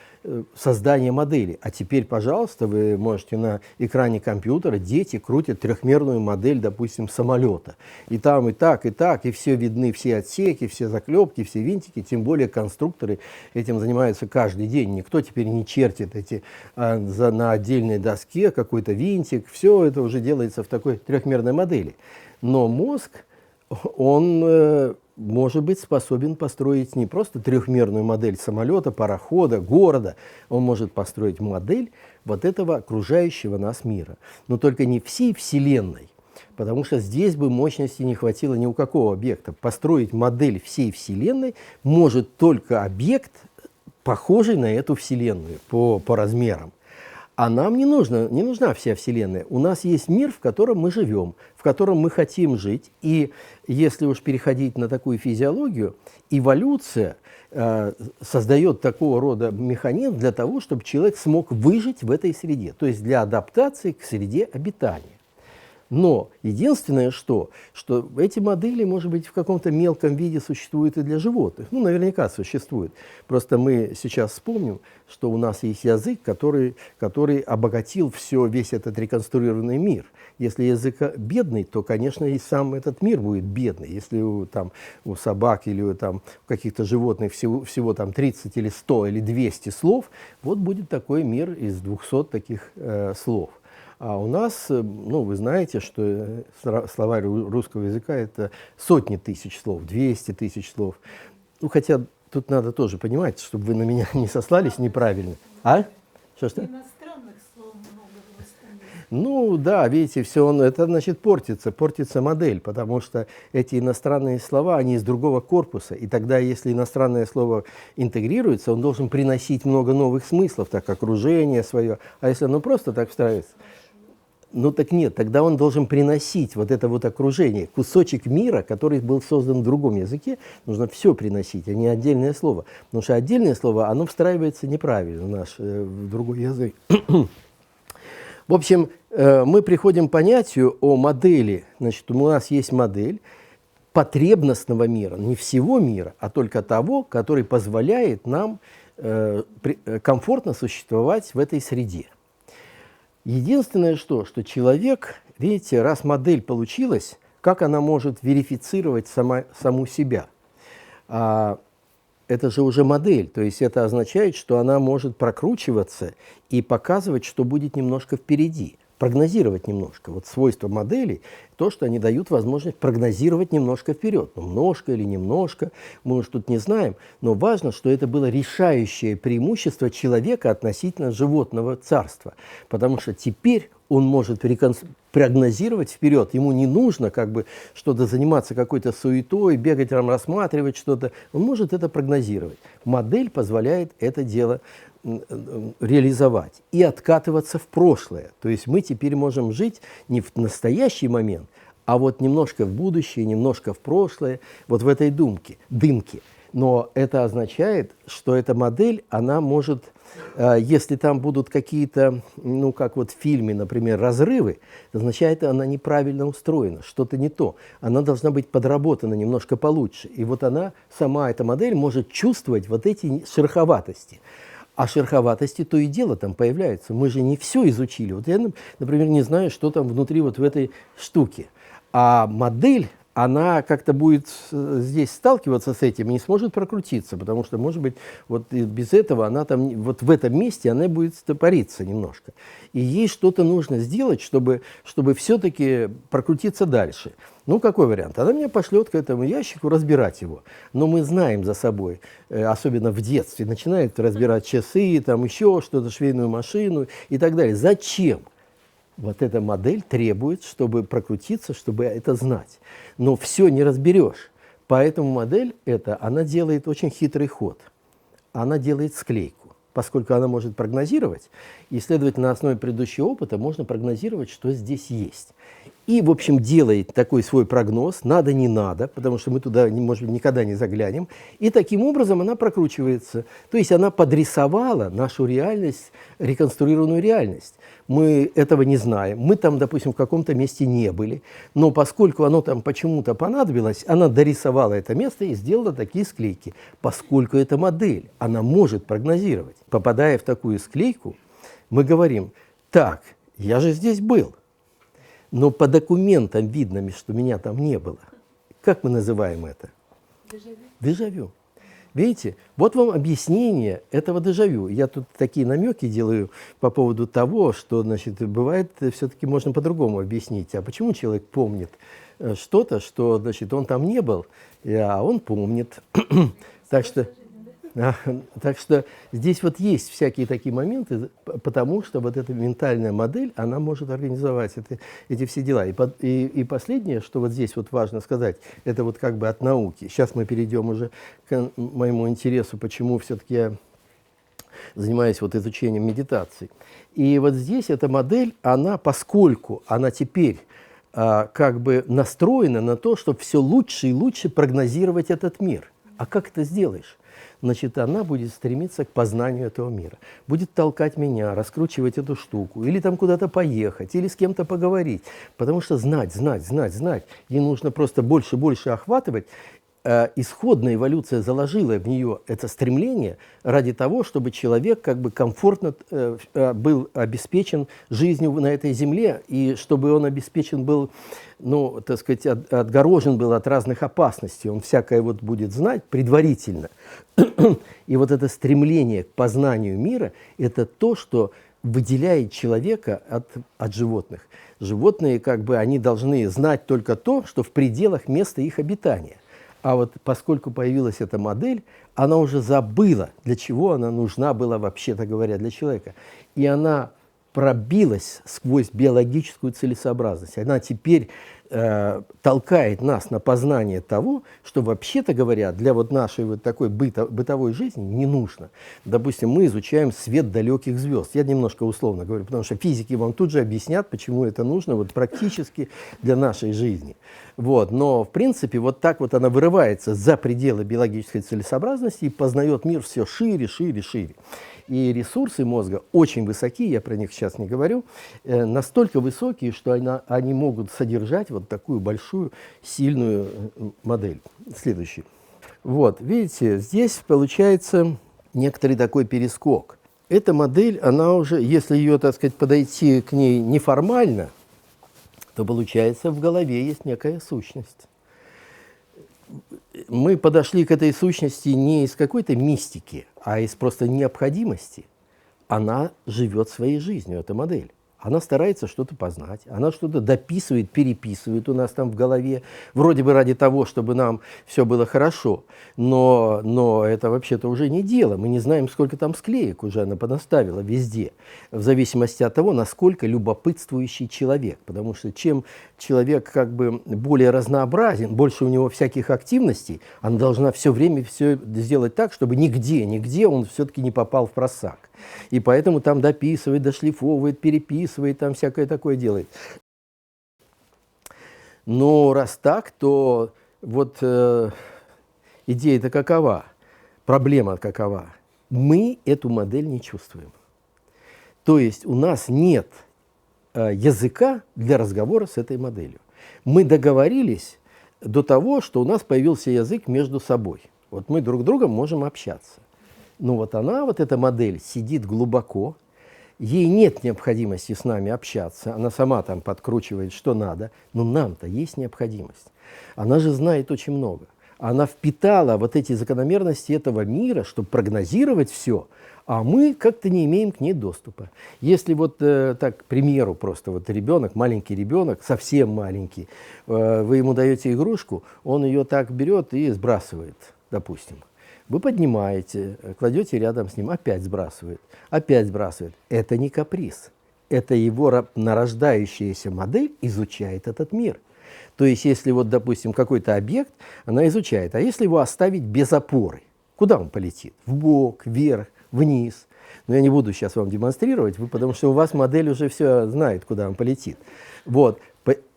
создания модели. А теперь, пожалуйста, вы можете на экране компьютера, дети крутят трехмерную модель, допустим, самолета. И там и так, и все видны, все отсеки, все заклепки, все винтики. Тем более конструкторы этим занимаются каждый день. Никто теперь не чертит на отдельной доске какой-то винтик. Все это уже делается в такой трехмерной модели. Но мозг, он может быть способен построить не просто трехмерную модель самолета, парохода, города. Он может построить модель вот этого окружающего нас мира. Но только не всей Вселенной, потому что здесь бы мощности не хватило ни у какого объекта. Построить модель всей Вселенной может только объект, похожий на эту Вселенную по размерам. А нам не нужна вся Вселенная. У нас есть мир, в котором мы живем, в котором мы хотим жить. И если уж переходить на такую физиологию, эволюция создает такого рода механизм для того, чтобы человек смог выжить в этой среде, то есть для адаптации к среде обитания. Но единственное, что эти модели, может быть, в каком-то мелком виде существуют и для животных. Ну, наверняка существуют. Просто мы сейчас вспомним, что у нас есть язык, который обогатил весь этот реконструированный мир. Если язык бедный, то, конечно, и сам этот мир будет бедный. Если у собак или у каких-то животных всего 30 или 100 или 200 слов, вот будет такой мир из 200 таких слов. А у нас, вы знаете, что словарь русского языка – это сотни тысяч слов, 200 тысяч слов. Ну, хотя тут надо тоже понимать, чтобы вы на меня не сослались неправильно. А? Что? Иностранных слов много в Рустаме. Ну, да, видите, это значит портится модель, потому что эти иностранные слова, они из другого корпуса. И тогда, если иностранное слово интегрируется, он должен приносить много новых смыслов, так окружение свое. А если оно просто так встраивается? Ну так нет, тогда он должен приносить вот это вот окружение, кусочек мира, который был создан в другом языке, нужно все приносить, а не отдельное слово. Потому что отдельное слово, оно встраивается неправильно в другой язык. В общем, мы приходим к понятию о модели. Значит, у нас есть модель, потребностного мира, не всего мира, а только того, который позволяет нам комфортно существовать в этой среде. Единственное, что человек, видите, раз модель получилась, как она может верифицировать саму себя? Это же уже модель, то есть это означает, что она может прокручиваться и показывать, что будет немножко впереди, прогнозировать немножко. Вот свойство моделей, то, что они дают возможность прогнозировать немножко вперед. Ну, немножко или немножко, мы уж тут не знаем, но важно, что это было решающее преимущество человека относительно животного царства, потому что теперь он может прогнозировать вперед. Ему не нужно как бы что-то заниматься какой-то суетой, бегать там, рассматривать что-то. Он может это прогнозировать. Модель позволяет это дело реализовать и откатываться в прошлое. То есть мы теперь можем жить не в настоящий момент, а вот немножко в будущее, немножко в прошлое, вот в этой дымке. Но это означает, что эта модель, она может, если там будут какие-то, ну как вот в фильме, например, разрывы, это означает, что она неправильно устроена, что-то не то. Она должна быть подработана немножко получше. И вот она, сама эта модель, может чувствовать вот эти шероховатости. А шероховатости то и дело там появляются. Мы же не все изучили. Вот я, например, не знаю, что там внутри вот в этой штуке. А модель, она как-то будет здесь сталкиваться с этим и не сможет прокрутиться, потому что, может быть, вот без этого она там, вот в этом месте она будет стопориться немножко. И ей что-то нужно сделать, чтобы все-таки прокрутиться дальше. Ну, какой вариант? Она меня пошлет к этому ящику разбирать его. Но мы знаем за собой, особенно в детстве, начинает разбирать часы, там еще что-то, швейную машину и так далее. Зачем? Вот эта модель требует, чтобы прокрутиться, чтобы это знать. Но все не разберешь. Поэтому модель эта, она делает очень хитрый ход. Она делает склейку. Поскольку она может прогнозировать, и, следовательно, на основе предыдущего опыта можно прогнозировать, что здесь есть. И, в общем, делает такой свой прогноз, надо, не надо, потому что мы туда, может быть, никогда не заглянем. И таким образом она прокручивается. То есть она подрисовала нашу реальность, реконструированную реальность. Мы этого не знаем. Мы там, допустим, в каком-то месте не были. Но поскольку оно там почему-то понадобилось, она дорисовала это место и сделала такие склейки. Поскольку это модель, она может прогнозировать. Попадая в такую склейку, мы говорим, так, я же здесь был. Но по документам видно, что меня там не было. Как мы называем это? Дежавю. Дежавю. Видите, вот вам объяснение этого дежавю. Я тут такие намеки делаю по поводу того, что, значит, бывает, все-таки можно по-другому объяснить. А почему человек помнит что-то, что, значит, он там не был, а он помнит. Так что здесь вот есть всякие такие моменты, потому что вот эта ментальная модель, она может организовать эти все дела. И последнее, что вот здесь вот важно сказать, это вот как бы от науки. Сейчас мы перейдем уже к моему интересу, почему все-таки я занимаюсь вот изучением медитации. И вот здесь эта модель, она, поскольку она теперь как бы настроена на то, чтобы все лучше и лучше прогнозировать этот мир. А как это сделаешь? Значит, она будет стремиться к познанию этого мира. Будет толкать меня, раскручивать эту штуку, или там куда-то поехать, или с кем-то поговорить. Потому что знать. Ей нужно просто больше охватывать. Исходная эволюция заложила в нее это стремление ради того, чтобы человек как бы комфортно был обеспечен жизнью на этой земле, и чтобы он обеспечен был, ну, так сказать, отгорожен был от разных опасностей. Он всякое вот будет знать предварительно. И вот это стремление к познанию мира – это то, что выделяет человека от животных. Животные, как бы, они должны знать только то, что в пределах места их обитания. А вот поскольку появилась эта модель, она уже забыла, для чего она нужна была, вообще-то говоря, для человека. И она пробилась сквозь биологическую целесообразность. Она теперь толкает нас на познание того, что, вообще-то говоря, для вот нашей вот такой бытовой жизни не нужно. Допустим, мы изучаем свет далеких звезд. Я немножко условно говорю, потому что физики вам тут же объяснят, почему это нужно вот практически для нашей жизни. Вот. Но, в принципе, вот так вот она вырывается за пределы биологической целесообразности и познает мир все шире. И ресурсы мозга очень высокие, я про них сейчас не говорю, настолько высокие, что они могут содержать вот вот такую большую, сильную модель. Следующий. Вот, видите, здесь получается некоторый такой перескок. Эта модель, она уже, если ее, так сказать, подойти к ней неформально, то получается в голове есть некая сущность. Мы подошли к этой сущности не из какой-то мистики, а из просто необходимости. Она живет своей жизнью, эта модель. Она старается что-то познать, она что-то дописывает, переписывает у нас там в голове, вроде бы ради того, чтобы нам все было хорошо, но это вообще-то уже не дело. Мы не знаем, сколько там склеек уже она понаставила везде, в зависимости от того, насколько любопытствующий человек. Потому что чем человек как бы более разнообразен, больше у него всяких активностей, она должна все время все сделать так, чтобы нигде он все-таки не попал в просак. И поэтому там дописывает, дошлифовывает, переписывает, там всякое такое делает. Но раз так, то вот идея-то какова, проблема какова? Мы эту модель не чувствуем. То есть у нас нет языка для разговора с этой моделью. Мы договорились до того, что у нас появился язык между собой. Вот мы друг с другом можем общаться. Но вот она, вот эта модель, сидит глубоко, ей нет необходимости с нами общаться, она сама там подкручивает, что надо, но нам-то есть необходимость. Она же знает очень много. Она впитала вот эти закономерности этого мира, чтобы прогнозировать все, а мы как-то не имеем к ней доступа. Если вот так, к примеру, просто вот ребенок, маленький ребенок, совсем маленький, вы ему даете игрушку, он ее так берет и сбрасывает, допустим. Вы поднимаете, кладете рядом с ним, опять сбрасывает, опять сбрасывает. Это не каприз. Это его нарождающаяся модель изучает этот мир. То есть, если вот, допустим, какой-то объект, она изучает, а если его оставить без опоры, куда он полетит? Вбок, вверх, вниз. Но я не буду сейчас вам демонстрировать, потому что у вас модель уже все знает, куда он полетит. Вот.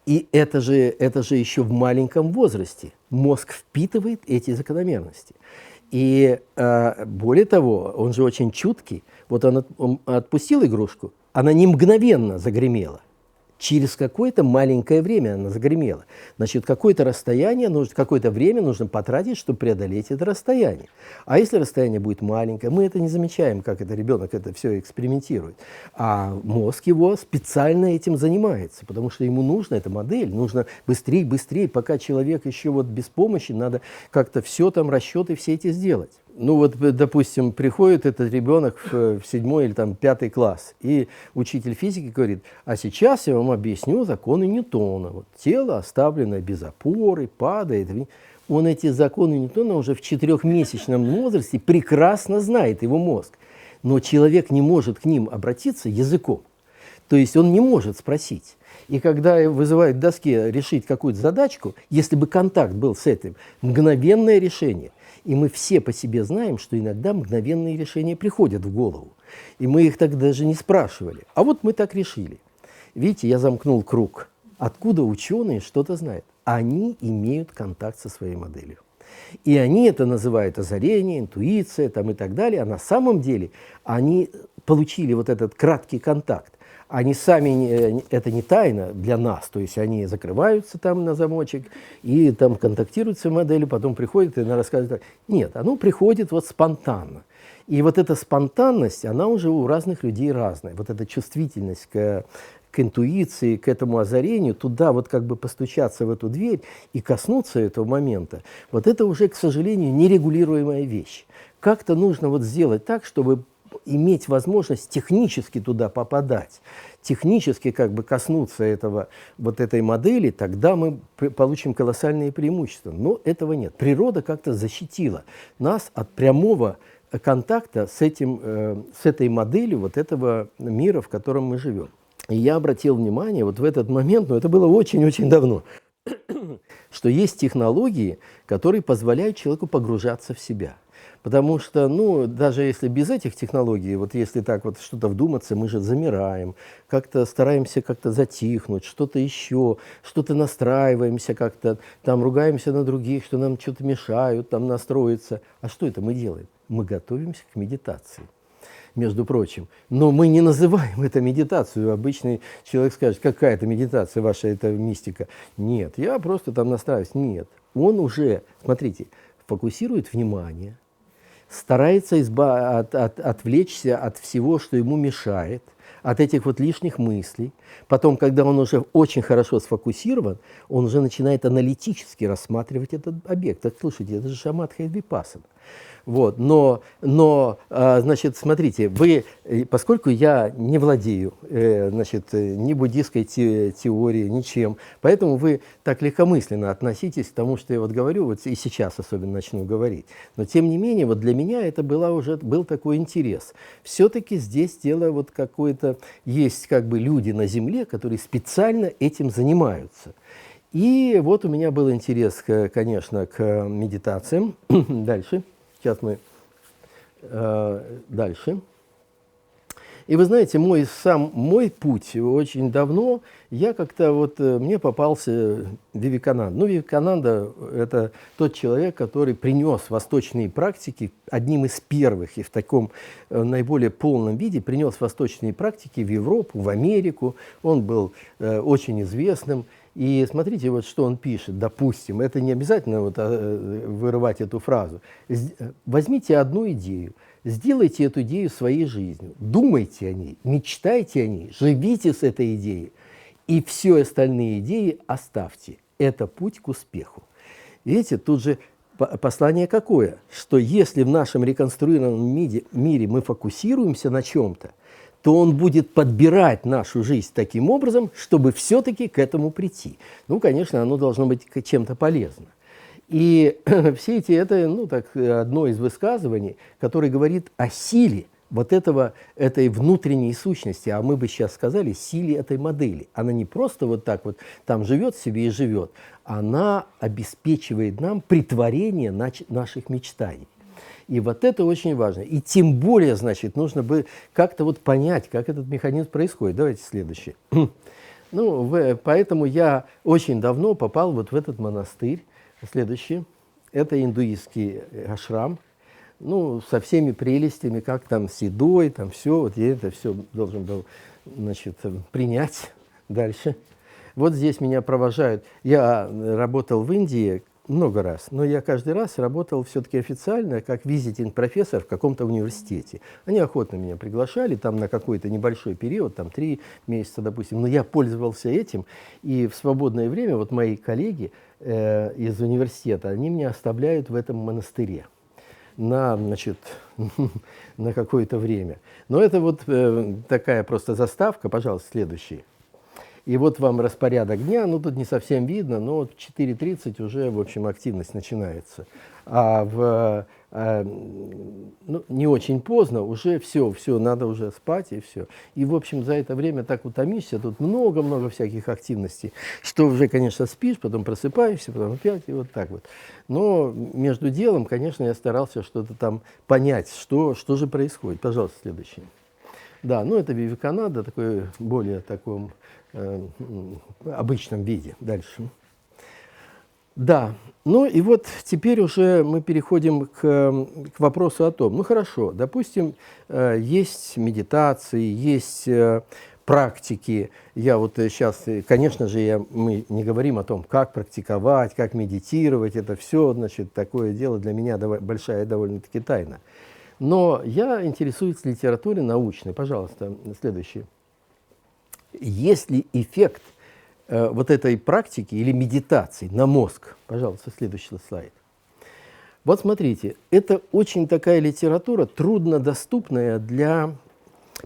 И это же еще в маленьком возрасте. Мозг впитывает эти закономерности. И более того, он же очень чуткий. Вот он отпустил игрушку, она не мгновенно загремела. Через какое-то маленькое время она загремела. Значит, какое-то время нужно потратить, чтобы преодолеть это расстояние. А если расстояние будет маленькое, мы это не замечаем, как это ребенок это все экспериментирует. А мозг его специально этим занимается, потому что ему нужна эта модель, нужно быстрее, пока человек еще вот без помощи, надо как-то все там, расчеты все эти сделать. Ну вот, допустим, приходит этот ребенок в 7 или там 5 класс, и учитель физики говорит, а сейчас я вам объясню законы Ньютона. Вот тело, оставленное без опоры, падает. Он эти законы Ньютона уже в 4-месячном возрасте прекрасно знает, его мозг. Но человек не может к ним обратиться языком. То есть он не может спросить. И когда вызывают к доске решить какую-то задачку, если бы контакт был с этим, мгновенное решение. И мы все по себе знаем, что иногда мгновенные решения приходят в голову. И мы их так даже не спрашивали. А вот мы так решили. Видите, я замкнул круг. Откуда ученые что-то знают? Они имеют контакт со своей моделью. И они это называют озарение, интуиция там, и так далее. А на самом деле они получили вот этот краткий контакт. Они сами, это не тайна для нас, то есть они закрываются там на замочек и там контактируют с своей моделью, потом приходят и она рассказывает. Нет, оно приходит вот спонтанно. И вот эта спонтанность, она уже у разных людей разная. Вот эта чувствительность к интуиции, к этому озарению, туда вот как бы постучаться в эту дверь и коснуться этого момента, вот это уже, к сожалению, нерегулируемая вещь. Как-то нужно вот сделать так, чтобы иметь возможность технически туда попадать, технически как бы коснуться вот этой модели, тогда мы получим колоссальные преимущества. Но этого нет. Природа как-то защитила нас от прямого контакта с этой моделью вот этого мира, в котором мы живем. И я обратил внимание вот в этот момент, но это было очень-очень давно, что есть технологии, которые позволяют человеку погружаться в себя. Потому что, ну, даже если без этих технологий, вот если так вот что-то вдуматься, мы же замираем, как-то стараемся как-то затихнуть, что-то еще, что-то настраиваемся как-то, там ругаемся на других, что нам что-то мешают, там настроиться. А что это мы делаем? Мы готовимся к медитации. между прочим. Но мы не называем это медитацию. Обычный человек скажет, какая это медитация, ваша это мистика. Нет, я просто там настраиваюсь. Нет, он уже, смотрите, фокусирует внимание, старается отвлечься от всего, что ему мешает, от этих вот лишних мыслей. Потом, когда он уже очень хорошо сфокусирован, он уже начинает аналитически рассматривать этот объект. Так, слушайте, это же шаматха и випассана. Вот. Но значит, смотрите, поскольку я не владею значит, ни буддийской теорией, ничем, поэтому вы так легкомысленно относитесь к тому, что я вот говорю, вот и сейчас особенно начну говорить. Но тем не менее, вот для меня это был такой интерес. Все-таки здесь дело вот какое-то, есть как бы люди на Земле, которые специально этим занимаются. И вот у меня был интерес, конечно, к медитациям. Дальше. Сейчас мы дальше. И вы знаете, мой путь очень давно, я как-то вот, мне попался Вивекананда. Ну, Вивекананда – это тот человек, который принес восточные практики, одним из первых и в таком наиболее полном виде принес восточные практики в Европу, в Америку. Он был очень известным. И смотрите, вот что он пишет, допустим, это не обязательно вот, вырывать эту фразу. Возьмите одну идею, сделайте эту идею своей жизнью, думайте о ней, мечтайте о ней, живите с этой идеей, и все остальные идеи оставьте. Это путь к успеху. Видите, тут же послание какое? Что если в нашем реконструированном мире мы фокусируемся на чем-то, то он будет подбирать нашу жизнь таким образом, чтобы все-таки к этому прийти. Ну, конечно, оно должно быть чем-то полезно. И все это, ну, так, одно из высказываний, которое говорит о силе вот этой внутренней сущности, а мы бы сейчас сказали, силе этой модели. Она не просто вот так вот там живет себе и живет, она обеспечивает нам претворение наших мечтаний. И вот это очень важно. И тем более, значит, нужно бы как-то вот понять, как этот механизм происходит. Давайте следующее. Ну, поэтому я очень давно попал вот в этот монастырь. Следующее. Это индуистский ашрам. Ну, со всеми прелестями, как там с едой, там все. Вот я это все должен был, значит, принять. Дальше. Вот здесь меня провожают. Я работал в Индии много раз, но я каждый раз работал все-таки официально как визитинг-профессор в каком-то университете. Они охотно меня приглашали там на какой-то небольшой период, там 3 месяца, допустим, но я пользовался этим, и в свободное время вот мои коллеги из университета, они меня оставляют в этом монастыре на, значит, на какое-то время. Но это вот такая просто заставка, пожалуйста, следующий. И вот вам распорядок дня, ну тут не совсем видно, но в 4:30 уже, в общем, активность начинается. А ну, не очень поздно, уже все, надо уже спать и все. И, в общем, за это время так утомишься, тут много-много всяких активностей, что уже, конечно, спишь, потом просыпаешься, потом опять, и вот так вот. Но между делом, конечно, я старался что-то там понять, что же происходит. Пожалуйста, следующий. Да, ну это Вивекананда, такой более таком обычном виде. Дальше. Да, ну и вот теперь уже мы переходим к вопросу о том, ну хорошо, допустим, есть медитации, есть практики. Я вот сейчас, конечно же, мы не говорим о том, как практиковать, как медитировать, это все, значит, такое дело для меня большая довольно-таки тайна. Но я интересуюсь литературой научной. Пожалуйста, следующий. Есть ли эффект вот этой практики или медитации на мозг? Пожалуйста, следующий слайд. Вот смотрите, это очень такая литература, труднодоступная для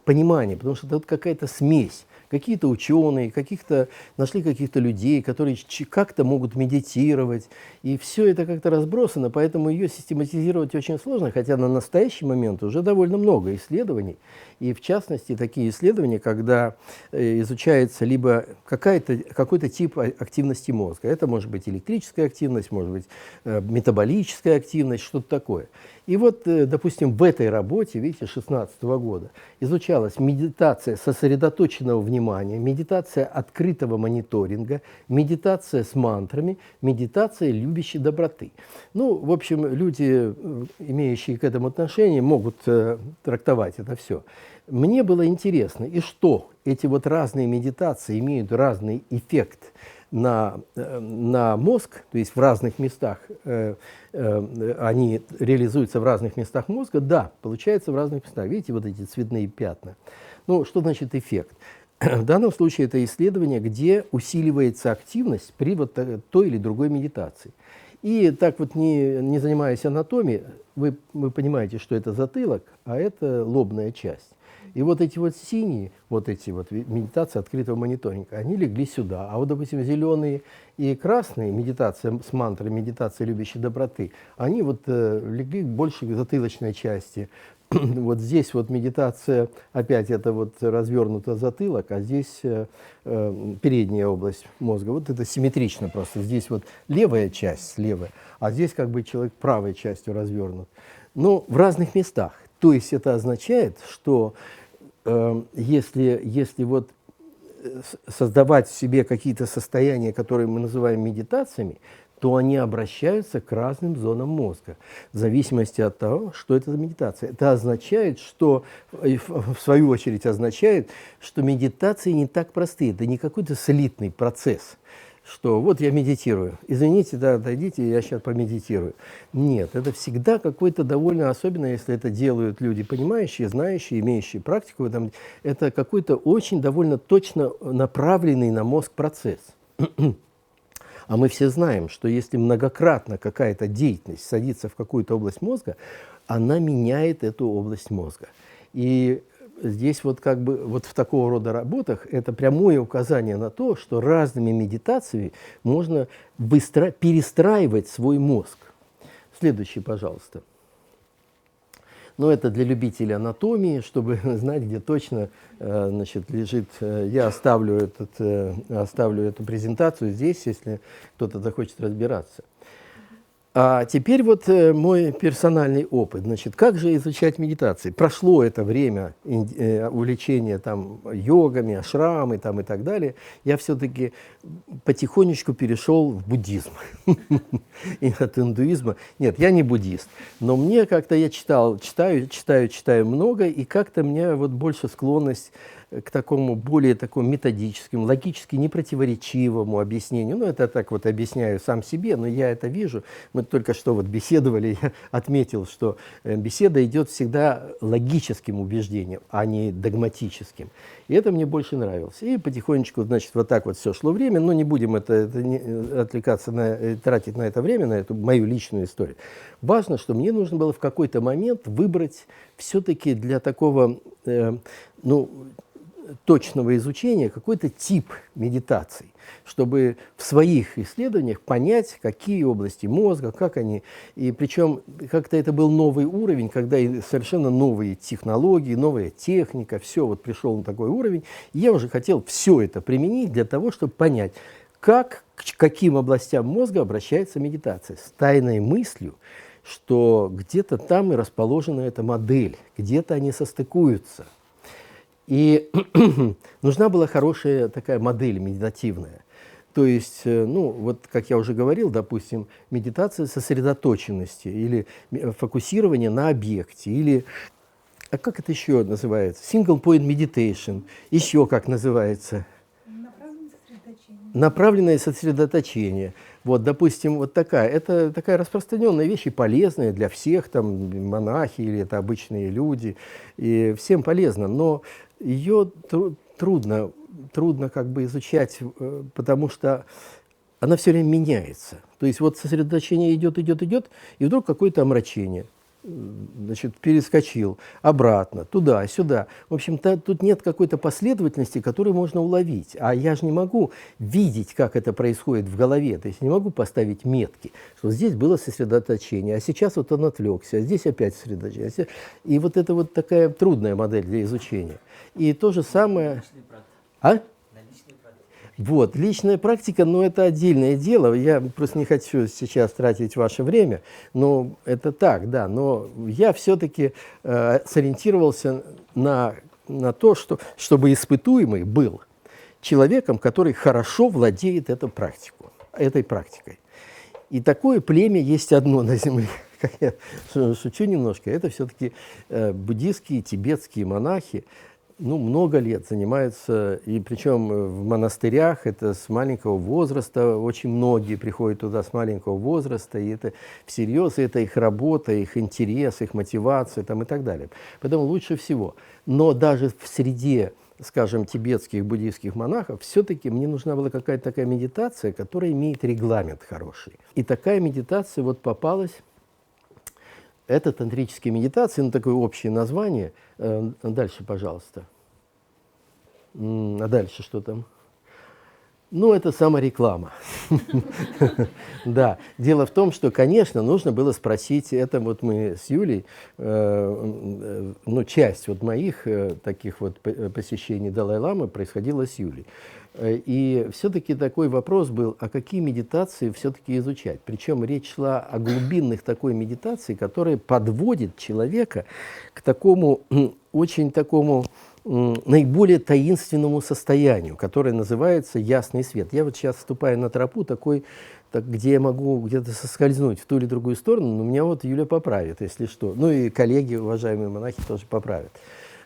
понимания, потому что это вот какая-то смесь. Какие-то ученые, нашли каких-то людей, которые как-то могут медитировать, и все это как-то разбросано, поэтому ее систематизировать очень сложно, хотя на настоящий момент уже довольно много исследований, и в частности такие исследования, когда изучается либо какой-то тип активности мозга, это может быть электрическая активность, может быть метаболическая активность, что-то такое. И вот, допустим, в этой работе, видите, 2016 года изучалась медитация сосредоточенного внимания внимания, медитация открытого мониторинга, медитация с мантрами, медитация любящей доброты. Ну, в общем, люди, имеющие к этому отношение, могут трактовать это все. Мне было интересно, и что эти вот разные медитации имеют разный эффект на мозг, то есть в разных местах, они реализуются в разных местах мозга, да, получается в разных местах. Видите, вот эти цветные пятна. Ну, что значит эффект? В данном случае это исследование, где усиливается активность при вот той или другой медитации. И так вот, не занимаясь анатомией, вы понимаете, что это затылок, а это лобная часть. И вот эти вот синие, вот эти вот медитации открытого мониторинга, они легли сюда. А вот, допустим, зеленые и красные, медитация с мантрой, медитация любящей доброты, они вот легли больше к затылочной части. Вот здесь вот медитация, опять это вот развернуто затылок, а здесь передняя область мозга. Вот это симметрично просто. Здесь вот левая часть слева, а здесь как бы человек правой частью развернут. Но в разных местах. То есть это означает, что если вот создавать в себе какие-то состояния, которые мы называем медитациями, то они обращаются к разным зонам мозга, в зависимости от того, что это за медитация. Это означает, что, в свою очередь означает, что медитации не так простые, это не какой-то слитный процесс, что вот я медитирую, извините, да, отойдите, я сейчас помедитирую. Нет, это всегда какой-то довольно, особенно если это делают люди понимающие, знающие, имеющие практику, это какой-то очень довольно точно направленный на мозг процесс. А мы все знаем, что если многократно какая-то деятельность садится в какую-то область мозга, она меняет эту область мозга. И здесь вот как бы вот в такого рода работах это прямое указание на то, что разными медитациями можно перестраивать свой мозг. Следующий, пожалуйста. Но это для любителей анатомии, чтобы знать, где точно значит, лежит. Я оставлю эту презентацию здесь, если кто-то захочет разбираться. А теперь вот мой персональный опыт. Значит, как же изучать медитации? Прошло это время увлечения там, йогами, ашрамы там, и так далее. Я все-таки потихонечку перешел в буддизм. И от индуизма. Нет, я не буддист. Но мне как-то я читаю много, и как-то мне вот больше склонность к такому более такому методическому, логически непротиворечивому объяснению. Ну, это так вот объясняю сам себе, но я это вижу. Мы только что вот беседовали, я отметил, что беседа идет всегда логическим убеждением, а не догматическим. И это мне больше нравилось. И потихонечку, значит, вот так вот все шло время, но не будем отвлекаться, тратить на это время, на эту мою личную историю. Важно, что мне нужно было в какой-то момент выбрать все-таки для такого, точного изучения какой-то тип медитаций, чтобы в своих исследованиях понять, какие области мозга, как они. И причем как-то это был новый уровень, когда совершенно новые технологии, новая техника, все вот пришел на такой уровень. И я уже хотел все это применить для того, чтобы понять, к каким областям мозга обращается медитация. С тайной мыслью, что где-то там и расположена эта модель, где-то они состыкуются. И нужна была хорошая такая модель медитативная. То есть, вот как я уже говорил, допустим, медитация сосредоточенности или фокусирование на объекте, или, а как это еще называется? Single point meditation, еще как называется? Направленное сосредоточение. Направленное сосредоточение. Вот, допустим, вот такая. Это такая распространенная вещь и полезная для всех, там, монахи или это обычные люди, и всем полезно, но ее трудно как бы изучать, потому что она все время меняется. То есть вот сосредоточение идет, и вдруг какое-то омрачение. Значит, перескочил обратно, туда, сюда. В общем-то, тут нет какой-то последовательности, которую можно уловить. А я же не могу видеть, как это происходит в голове. То есть не могу поставить метки, что здесь было сосредоточение, а сейчас вот он отвлекся, а здесь опять сосредоточение. И вот это вот такая трудная модель для изучения. И то же самое... А? Вот, личная практика, но это отдельное дело. Я просто не хочу сейчас тратить ваше время, но это так, да. Но я все-таки сориентировался на то, чтобы испытуемый был человеком, который хорошо владеет этой практикой. И такое племя есть одно на Земле. Как я шучу немножко, это все-таки буддийские, тибетские монахи, ну, много лет занимаются, и причем в монастырях это с маленького возраста, очень многие приходят туда с маленького возраста, и это всерьез, это их работа, их интерес, их мотивация там, и так далее. Поэтому лучше всего. Но даже в среде, скажем, тибетских буддийских монахов, все-таки мне нужна была какая-то такая медитация, которая имеет регламент хороший. И такая медитация вот попалась. Это тантрические медитации, ну, такое общее название. Дальше, пожалуйста. А дальше что там? Ну, это самореклама. Да. Дело в том, что, конечно, нужно было спросить, это вот мы с Юлей, ну, часть вот моих таких вот посещений Далай-ламы происходила с Юлей. И все-таки такой вопрос был, а какие медитации все-таки изучать? Причем речь шла о глубинных такой медитации, которая подводит человека к такому, очень такому наиболее таинственному состоянию, которое называется ясный свет. Я вот сейчас вступаю на тропу такой, где я могу где-то соскользнуть в ту или другую сторону, но меня вот Юля поправит, если что. Ну и коллеги, уважаемые монахи, тоже поправят.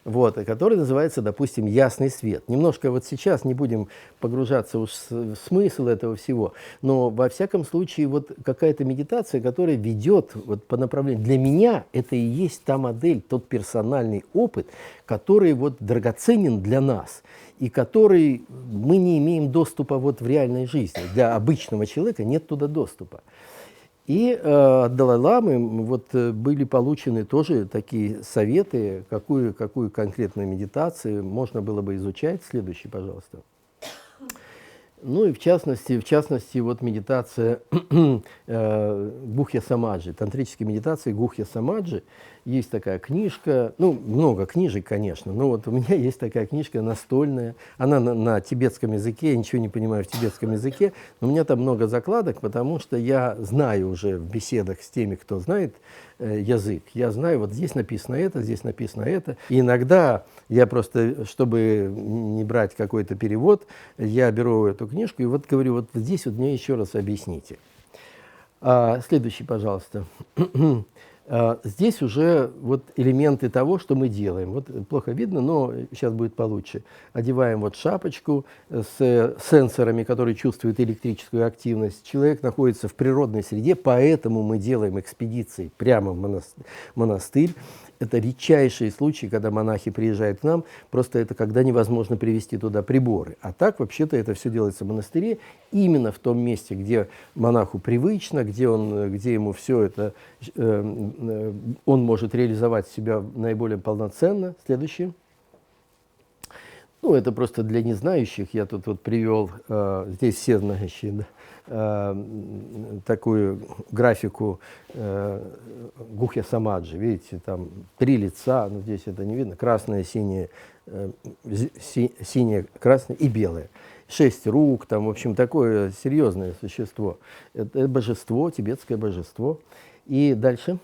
Вот, который называется, допустим, ясный свет. Немножко вот сейчас не будем погружаться уж в смысл этого всего, но во всяком случае вот какая-то медитация, которая ведет вот по направлению. Для меня это и есть та модель, тот персональный опыт, который вот драгоценен для нас и который мы не имеем доступа вот в реальной жизни. Для обычного человека нет туда доступа. И от Далай-ламы вот, были получены тоже такие советы, какую конкретную медитацию можно было бы изучать. Следующий, пожалуйста. Ну и в частности вот медитация Гухья-самаджи, тантрические медитации Гухья-самаджи. Есть такая книжка, ну, много книжек, конечно, но вот у меня есть такая книжка настольная, она на тибетском языке, я ничего не понимаю в тибетском языке, но у меня там много закладок, потому что я знаю уже в беседах с теми, кто знает язык, я знаю, вот здесь написано это, здесь написано это. И иногда я просто, чтобы не брать какой-то перевод, я беру эту книжку и вот говорю, вот здесь вот мне еще раз объясните. Следующий, пожалуйста. Здесь уже вот элементы того, что мы делаем. Вот плохо видно, но сейчас будет получше. Одеваем вот шапочку с сенсорами, которые чувствуют электрическую активность. Человек находится в природной среде, поэтому мы делаем экспедиции прямо в монастырь. Это редчайшие случаи, когда монахи приезжают к нам, просто это когда невозможно привезти туда приборы. А так, вообще-то, это все делается в монастыре, именно в том месте, где монаху привычно, где ему все это, он может реализовать себя наиболее полноценно. Следующий. Ну, это просто для незнающих. Я тут вот привел, здесь все знающие, да, такую графику Гухья-самаджи. Видите, там 3 лица, но здесь это не видно. Красное, синее, синее, красное и белое. 6 рук, там, в общем, такое серьезное существо. Это божество, тибетское божество. И дальше.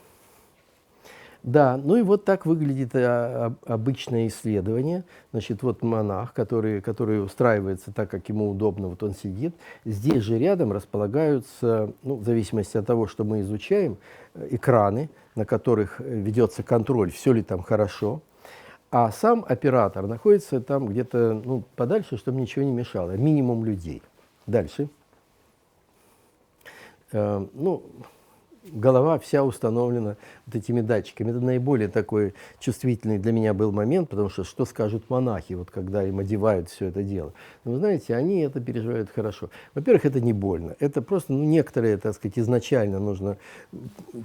Да, ну и вот так выглядит обычное исследование. Значит, вот монах, который устраивается так, как ему удобно, вот он сидит. Здесь же рядом располагаются, ну, в зависимости от того, что мы изучаем, экраны, на которых ведется контроль, все ли там хорошо. А сам оператор находится там где-то, ну, подальше, чтобы ничего не мешало. Минимум людей. Дальше. Ну, голова вся установлена вот этими датчиками. Это наиболее такой чувствительный для меня был момент, потому что скажут монахи, вот когда им одевают все это дело. Но вы знаете, они это переживают хорошо. Во-первых, это не больно. Это просто, ну, некоторые, так сказать, изначально нужно,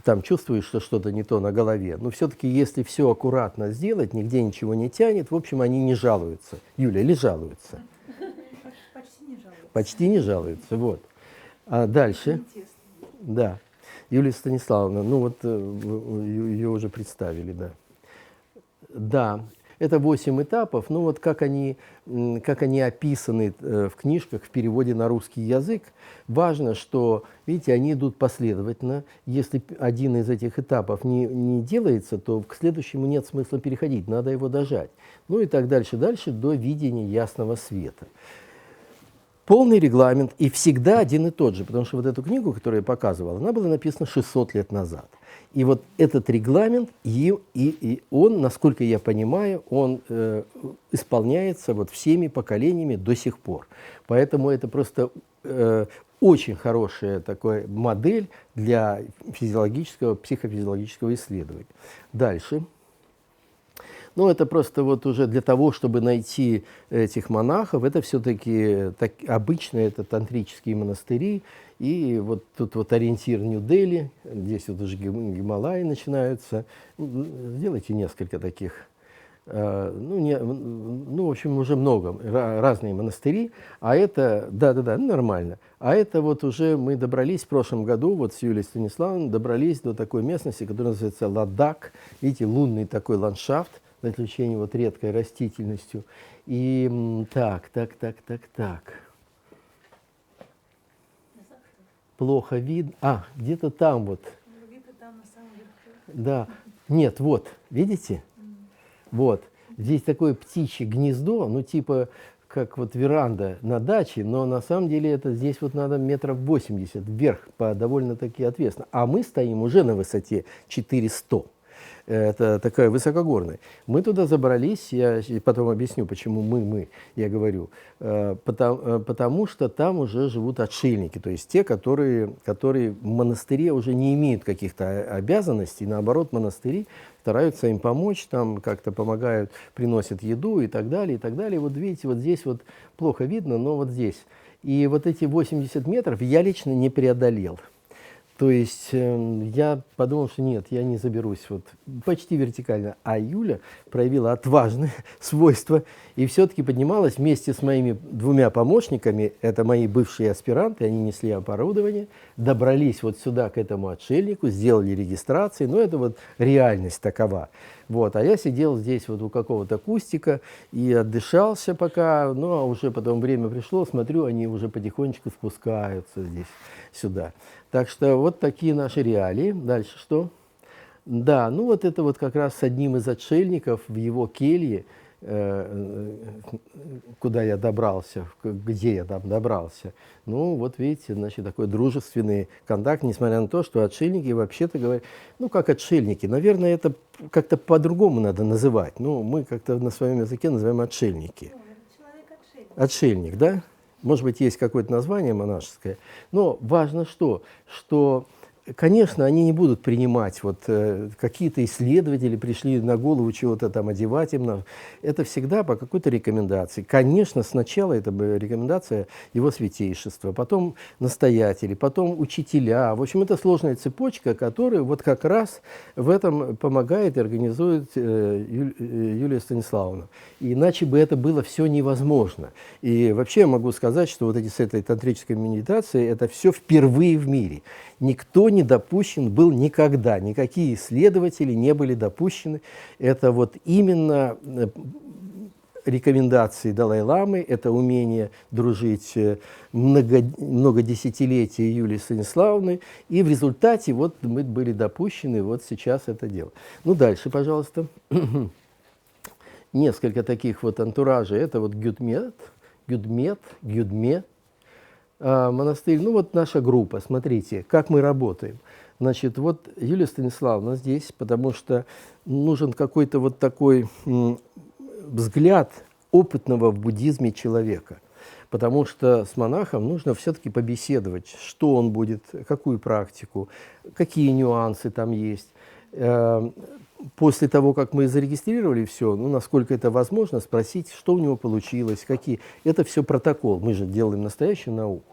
там чувствуешь, что что-то не то на голове. Но все-таки, если все аккуратно сделать, нигде ничего не тянет, в общем, они не жалуются. Юля, или жалуются? Почти не жалуются. Почти не жалуются, вот. А дальше? Да. Юлия Станиславовна, ну вот ее уже представили, да. Да, это 8 этапов, ну вот как они описаны в книжках в переводе на русский язык. Важно, что, видите, они идут последовательно. Если один из этих этапов не делается, то к следующему нет смысла переходить, надо его дожать. Ну и так дальше до видения ясного света. полный регламент, и всегда один и тот же, потому что вот эту книгу, которую я показывал, она была написана 600 лет назад. И вот этот регламент, и он, насколько я понимаю, он исполняется вот всеми поколениями до сих пор. Поэтому это просто очень хорошая такая модель для физиологического, психофизиологического исследования. Дальше. Ну, это просто вот уже для того, чтобы найти этих монахов, это все-таки обычно это тантрические монастыри, и вот тут вот ориентир Нью-Дели, здесь вот уже Гималаи начинаются. Сделайте несколько таких, в общем, уже много, разные монастыри, а это, да-да-да, нормально. А это вот уже мы добрались в прошлом году, вот с Юлией Станиславовной, добрались до такой местности, которая называется Ладак, видите, лунный такой ландшафт, за исключением вот редкой растительностью. И так. Плохо видно. Где-то там вот. Где-то там на самом верху. Да. Нет, вот, видите? Вот. Здесь такое птичье гнездо, ну типа как вот веранда на даче, но на самом деле это здесь вот надо метров 80 вверх, по довольно-таки ответственно. А мы стоим уже на высоте 4100. Это такая высокогорная. Мы туда забрались, я потом объясню, почему я говорю, потому что там уже живут отшельники, то есть те, которые в монастыре уже не имеют каких-то обязанностей, наоборот, монастыри стараются им помочь, там как-то помогают, приносят еду и так далее, и так далее. Вот видите, вот здесь вот плохо видно, но вот здесь. И вот эти 80 метров я лично не преодолел. То есть я подумал, что нет, я не заберусь вот почти вертикально. А Юля проявила отважное свойство и все-таки поднималась вместе с моими двумя помощниками, это мои бывшие аспиранты, они несли оборудование, добрались вот сюда к этому отшельнику, сделали регистрации, но это вот реальность такова. Вот, а я сидел здесь вот у какого-то кустика и отдышался пока, ну а уже потом время пришло, смотрю, они уже потихонечку спускаются здесь, сюда. Так что вот такие наши реалии. Дальше что? Да, ну вот это вот как раз с одним из отшельников в его келье, куда я добрался, где я там добрался. Ну вот видите, значит, такой дружественный контакт, несмотря на то, что отшельники вообще-то говорят, ну как отшельники, наверное, это как-то по-другому надо называть. Ну мы как-то на своем языке называем отшельники. Человек-отшельник. Отшельник, да? Может быть, есть какое-то название монашеское, но важно что, конечно, они не будут принимать, вот какие-то исследователи пришли на голову чего-то там одевать им. Это всегда по какой-то рекомендации. Конечно, сначала это рекомендация его святейшества, потом настоятели, потом учителя. В общем, это сложная цепочка, которая вот как раз в этом помогает и организует Юлия Станиславовна. Иначе бы это было все невозможно. И вообще я могу сказать, что вот с этой тантрической медитацией это все впервые в мире. Никто не допущен был никогда, никакие исследователи не были допущены. Это вот именно рекомендации Далай-ламы, это умение дружить много десятилетий Юлии Станиславовны, и в результате вот мы были допущены вот сейчас это дело. Ну, дальше, пожалуйста. Несколько таких вот антуражей. Это вот Гюдме, монастырь. Ну вот наша группа, смотрите, как мы работаем. Значит, вот Юлия Станиславовна здесь, потому что нужен какой-то вот такой взгляд опытного в буддизме человека. Потому что с монахом нужно все-таки побеседовать, что он будет, какую практику, какие нюансы там есть. После того, как мы зарегистрировали все, ну, насколько это возможно, спросить, что у него получилось, какие. Это все протокол, мы же делаем настоящую науку.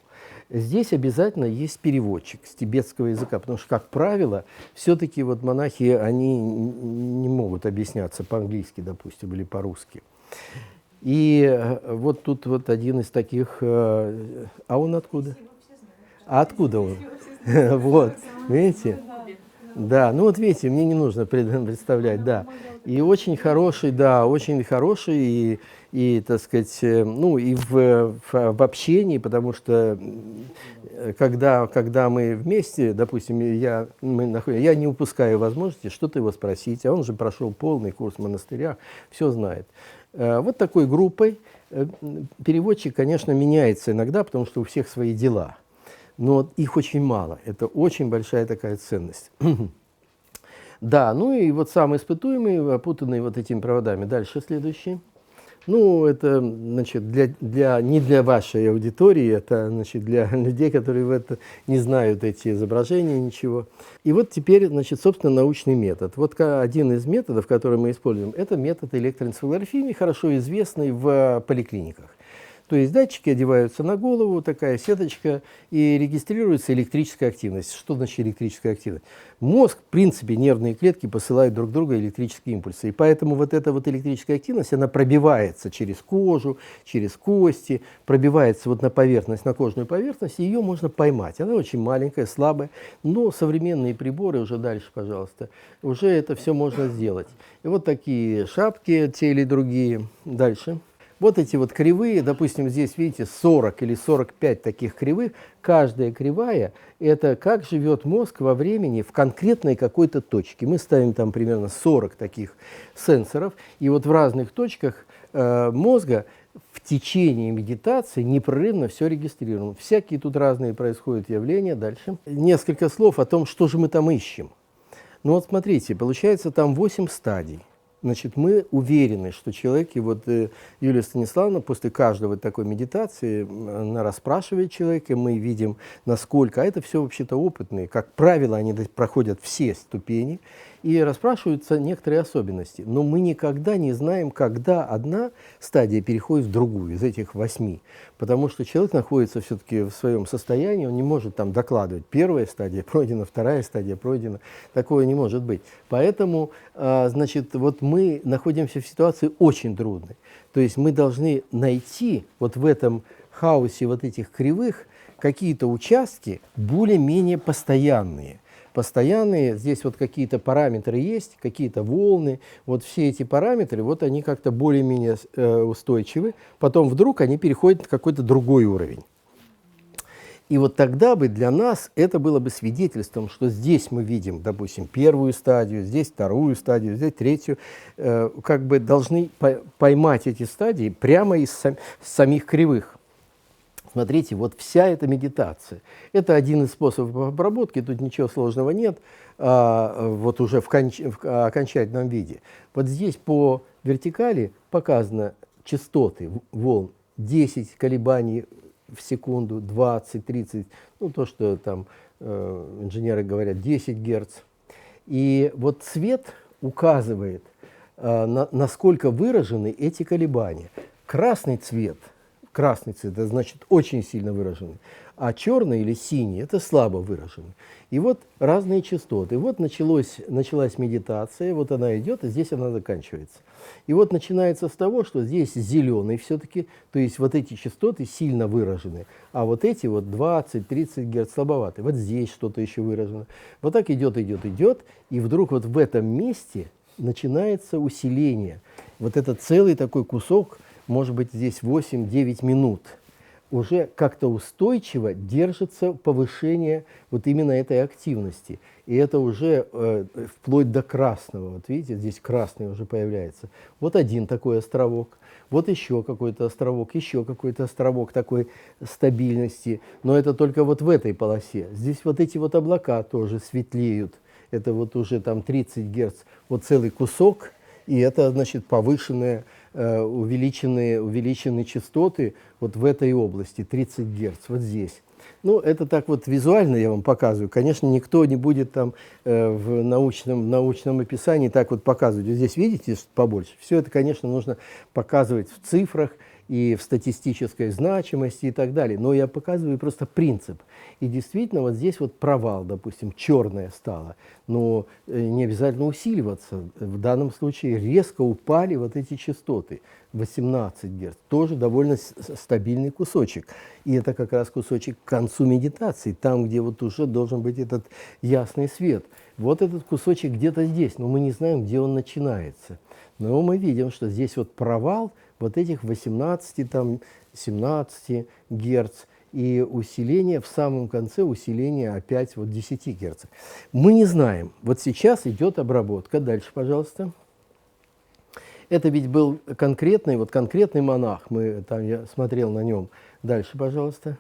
Здесь обязательно есть переводчик с тибетского языка, потому что, как правило, все-таки вот монахи, они не могут объясняться по-английски, допустим, или по-русски. И вот тут вот один из таких... А он откуда? А откуда он? Вот, видите? Да, ну вот видите, мне не нужно представлять, да. И очень хороший, и так сказать, ну и в общении, потому что когда мы вместе, допустим, я не упускаю возможности что-то его спросить, а он же прошел полный курс в монастырях, все знает. Вот такой группой Переводчик, конечно, меняется иногда, потому что у всех свои дела. Но их очень мало. Это очень большая такая ценность. Да, ну и вот сам испытуемый, опутанный вот этими проводами. Дальше следующий. Ну, это, значит, не для вашей аудитории, это, значит, для людей, которые в это не знают эти изображения, ничего. И вот теперь, значит, собственно, научный метод. Вот один из методов, который мы используем, это метод электроэнцефалографии, хорошо известный в поликлиниках. То есть датчики одеваются на голову, такая сеточка, и регистрируется электрическая активность. Что значит электрическая активность? Мозг, в принципе, нервные клетки посылают друг другу электрические импульсы. И поэтому вот эта вот электрическая активность, она пробивается через кожу, через кости, пробивается вот на поверхность, на кожную поверхность, и ее можно поймать. Она очень маленькая, слабая, но современные приборы, уже дальше, пожалуйста, уже это все можно сделать. И вот такие шапки, те или другие. Дальше. Вот эти вот кривые, допустим, здесь, видите, 40 или 45 таких кривых. Каждая кривая – это как живет мозг во времени в конкретной какой-то точке. Мы ставим там примерно 40 таких сенсоров, и вот в разных точках мозга в течение медитации непрерывно все регистрируем. Всякие тут разные происходят явления. Дальше. Несколько слов о том, что же мы там ищем. Ну вот смотрите, получается там 8 стадий. Значит, мы уверены, что человек, и вот Юлия Станиславовна после каждой вот такой медитации, она расспрашивает человека, мы видим, насколько, а это все вообще-то опытные, как правило, они проходят все ступени, и расспрашиваются некоторые особенности. Но мы никогда не знаем, когда одна стадия переходит в другую из этих 8. Потому что человек находится все-таки в своем состоянии, он не может там докладывать. Первая стадия пройдена, вторая стадия пройдена. Такое не может быть. Поэтому, значит, вот мы находимся в ситуации очень трудной. То есть мы должны найти вот в этом хаосе вот этих кривых какие-то участки более-менее постоянные. Постоянные, здесь вот какие-то параметры есть, какие-то волны, вот все эти параметры, вот они как-то более-менее устойчивы, потом вдруг они переходят на какой-то другой уровень. И вот тогда бы для нас это было бы свидетельством, что здесь мы видим, допустим, первую стадию, здесь вторую стадию, здесь третью, как бы должны поймать эти стадии прямо из самих кривых. Смотрите, вот вся эта медитация. Это один из способов обработки, тут ничего сложного нет, вот уже в окончательном виде. Вот здесь по вертикали показаны частоты волн, 10 колебаний в секунду, 20, 30, ну то, что там инженеры говорят, 10 Герц. И вот цвет указывает, насколько выражены эти колебания. Красный цвет, это значит очень сильно выраженный, а черный или синий – это слабо выраженный. И вот разные частоты. Вот началась медитация, вот она идет, и здесь она заканчивается. И вот начинается с того, что здесь зеленый все-таки, то есть вот эти частоты сильно выражены, а вот эти вот 20-30 Гц слабоваты. Вот здесь что-то еще выражено. Вот так идет, и вдруг вот в этом месте начинается усиление. Вот это целый такой кусок, может быть, здесь 8-9 минут, уже как-то устойчиво держится повышение вот именно этой активности. И это уже вплоть до красного. Вот видите, здесь красный уже появляется. Вот один такой островок, вот еще какой-то островок такой стабильности. Но это только вот в этой полосе. Здесь вот эти вот облака тоже светлеют. Это вот уже там 30 Герц, вот целый кусок. И это, значит, повышенные, увеличенные частоты вот в этой области, 30 Герц, вот здесь. Ну, это так вот визуально я вам показываю. Конечно, никто не будет там в научном описании так вот показывать. Вот здесь видите побольше? Все это, конечно, нужно показывать в цифрах и в статистической значимости и так далее. Но я показываю просто принцип. И действительно, вот здесь вот провал, допустим, черное стало. Но не обязательно усиливаться. В данном случае резко упали вот эти частоты. 18 Герц. Тоже довольно стабильный кусочек. И это как раз кусочек к концу медитации, там, где вот уже должен быть этот ясный свет. Вот этот кусочек где-то здесь, но мы не знаем, где он начинается. Но мы видим, что здесь вот провал вот этих 18, там, 17 Герц. И усиление в самом конце, усиление опять вот 10 Герц. Мы не знаем. Вот сейчас идет обработка. Дальше, пожалуйста. Это ведь был конкретный монах, я смотрел на нем. Дальше, пожалуйста.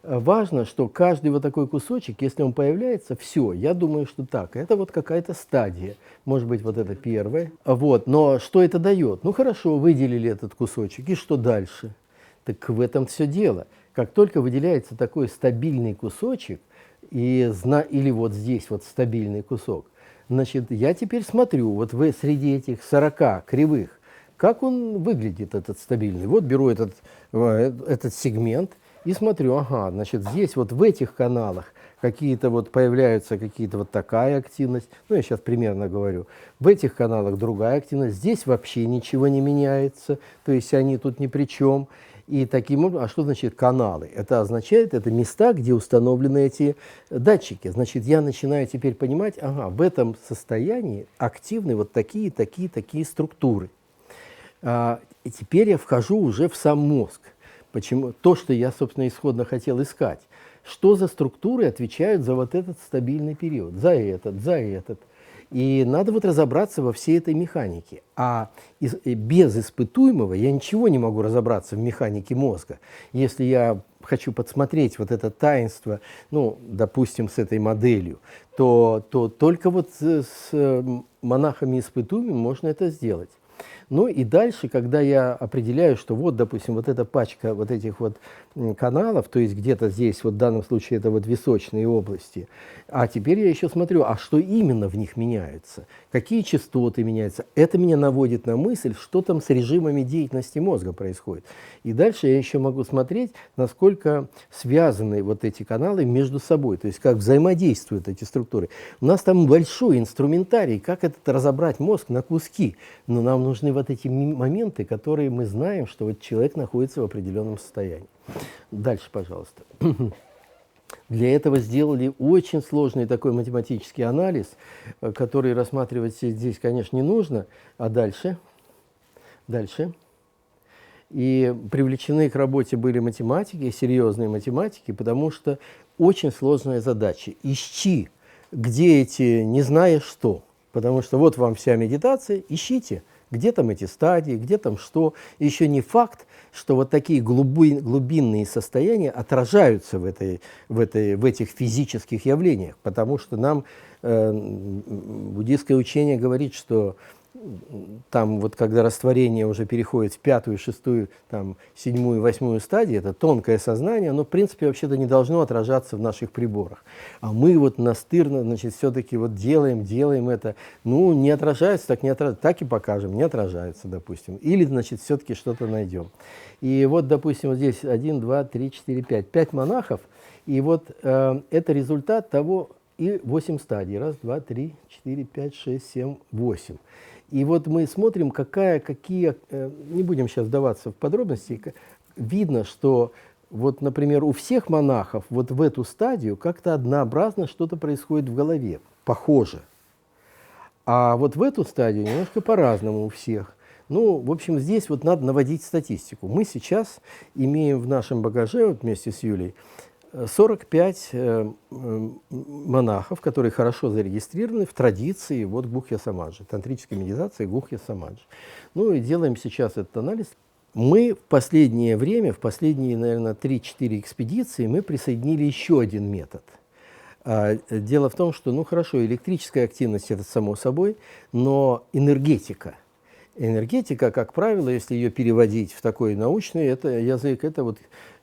Важно, что каждый вот такой кусочек, если он появляется, все, я думаю, что так, это вот какая-то стадия. Может быть, вот это первое. Но что это дает? Ну хорошо, выделили этот кусочек, и что дальше? Так в этом все дело. Как только выделяется такой стабильный кусочек, или вот здесь вот стабильный кусок, значит, я теперь смотрю, вот среди этих 40 кривых, как он выглядит, этот стабильный. Вот беру этот сегмент и смотрю, ага, значит, здесь вот в этих каналах какие-то вот появляются какие-то вот такая активность, ну, я сейчас примерно говорю, в этих каналах другая активность, здесь вообще ничего не меняется, то есть они тут ни при чем. И таким образом, а что значит каналы? Это означает, это места, где установлены эти датчики. Значит, я начинаю теперь понимать, ага, в этом состоянии активны вот такие структуры. И теперь я вхожу уже в сам мозг. Почему? То, что я, собственно, исходно хотел искать. Что за структуры отвечают за вот этот стабильный период, за этот. И надо вот разобраться во всей этой механике. Без испытуемого я ничего не могу разобраться в механике мозга. Если я хочу подсмотреть вот это таинство, ну, допустим, с этой моделью, то только вот с монахами испытуемыми можно это сделать. Ну и дальше, когда я определяю, что вот, допустим, вот эта пачка вот этих вот каналов, то есть где-то здесь, вот в данном случае это вот височные области, а теперь я еще смотрю, а что именно в них меняется, какие частоты меняются, это меня наводит на мысль, что там с режимами деятельности мозга происходит. И дальше я еще могу смотреть, насколько связаны вот эти каналы между собой, то есть как взаимодействуют эти структуры. У нас там большой инструментарий, как разобрать мозг на куски, но нам нужны вот эти моменты, которые мы знаем, что вот человек находится в определенном состоянии. Дальше, пожалуйста. Для этого сделали очень сложный такой математический анализ, который рассматривать здесь, конечно, не нужно. А дальше? Дальше. И привлечены к работе были математики, серьезные математики, потому что очень сложная задача. Ищи, где эти, не зная что. Потому что вот вам вся медитация, ищите. Где там эти стадии, где там что. И еще не факт, что вот такие глубинные состояния отражаются в этих физических явлениях, потому что нам буддийское учение говорит, что там вот когда растворение уже переходит в 5-ю, 6-ю, там, 7-ю, 8-ю стадии, это тонкое сознание, оно в принципе вообще-то не должно отражаться в наших приборах. А мы вот настырно, значит, все-таки вот делаем это, ну, не отражается, так не отражается, так и покажем, не отражается, допустим. Или, значит, все-таки что-то найдем. И вот, допустим, вот здесь 1, 2, 3, 4, 5 монахов, и вот это результат того, и 8 стадий. 1, 2, 3, 4, 5, 6, 7, 8. И вот мы смотрим, какие, не будем сейчас вдаваться в подробности, видно, что, вот, например, у всех монахов вот в эту стадию как-то однообразно что-то происходит в голове, похоже. А вот в эту стадию немножко по-разному у всех. Ну, в общем, здесь вот надо наводить статистику. Мы сейчас имеем в нашем багаже, вот вместе с Юлей, 45 монахов, которые хорошо зарегистрированы в традиции вот Гухья-самаджи, тантрической медитации Гухья-самаджи. Ну и делаем сейчас этот анализ. Мы в последнее время, в последние, наверное, 3-4 экспедиции, мы присоединили еще один метод. Дело в том, что, ну хорошо, электрическая активность – это само собой, но энергетика, как правило, если ее переводить в такой научный язык,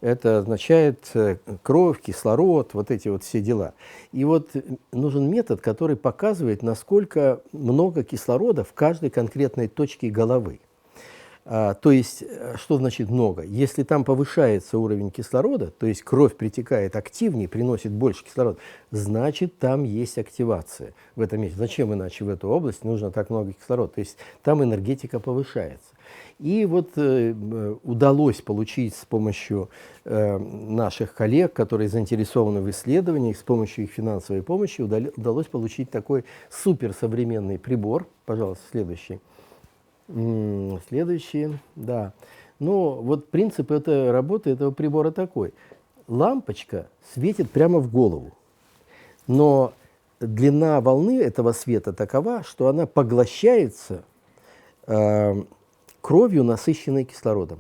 это означает кровь, кислород, вот эти вот все дела. И вот нужен метод, который показывает, насколько много кислорода в каждой конкретной точке головы. То есть, что значит много? Если там повышается уровень кислорода, то есть кровь притекает активнее, приносит больше кислорода, значит, там есть активация в этом месте. Зачем иначе в эту область нужно так много кислорода? То есть там энергетика повышается. И вот удалось получить с помощью наших коллег, которые заинтересованы в исследованиях, с помощью их финансовой помощи, удалось получить такой суперсовременный прибор. Пожалуйста, следующий. Следующий, да. Ну, вот принцип работы этого прибора такой. Лампочка светит прямо в голову, но длина волны этого света такова, что она поглощается кровью, насыщенной кислородом.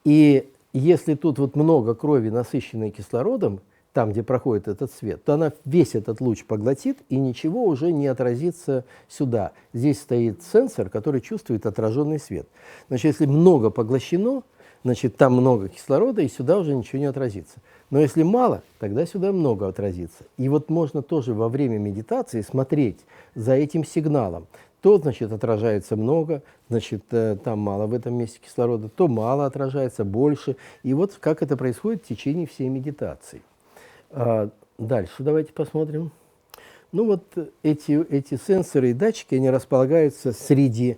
И если тут вот много крови, насыщенной кислородом, там, где проходит этот свет, то она весь этот луч поглотит, и ничего уже не отразится сюда. Здесь стоит сенсор, который чувствует отраженный свет. Значит, если много поглощено, значит, там много кислорода, и сюда уже ничего не отразится. Но если мало, тогда сюда много отразится. И вот можно тоже во время медитации смотреть за этим сигналом. То, значит, отражается много, значит, там мало в этом месте кислорода, то мало отражается, больше. И вот как это происходит в течение всей медитации. Дальше давайте посмотрим. Ну вот эти сенсоры и датчики, они располагаются среди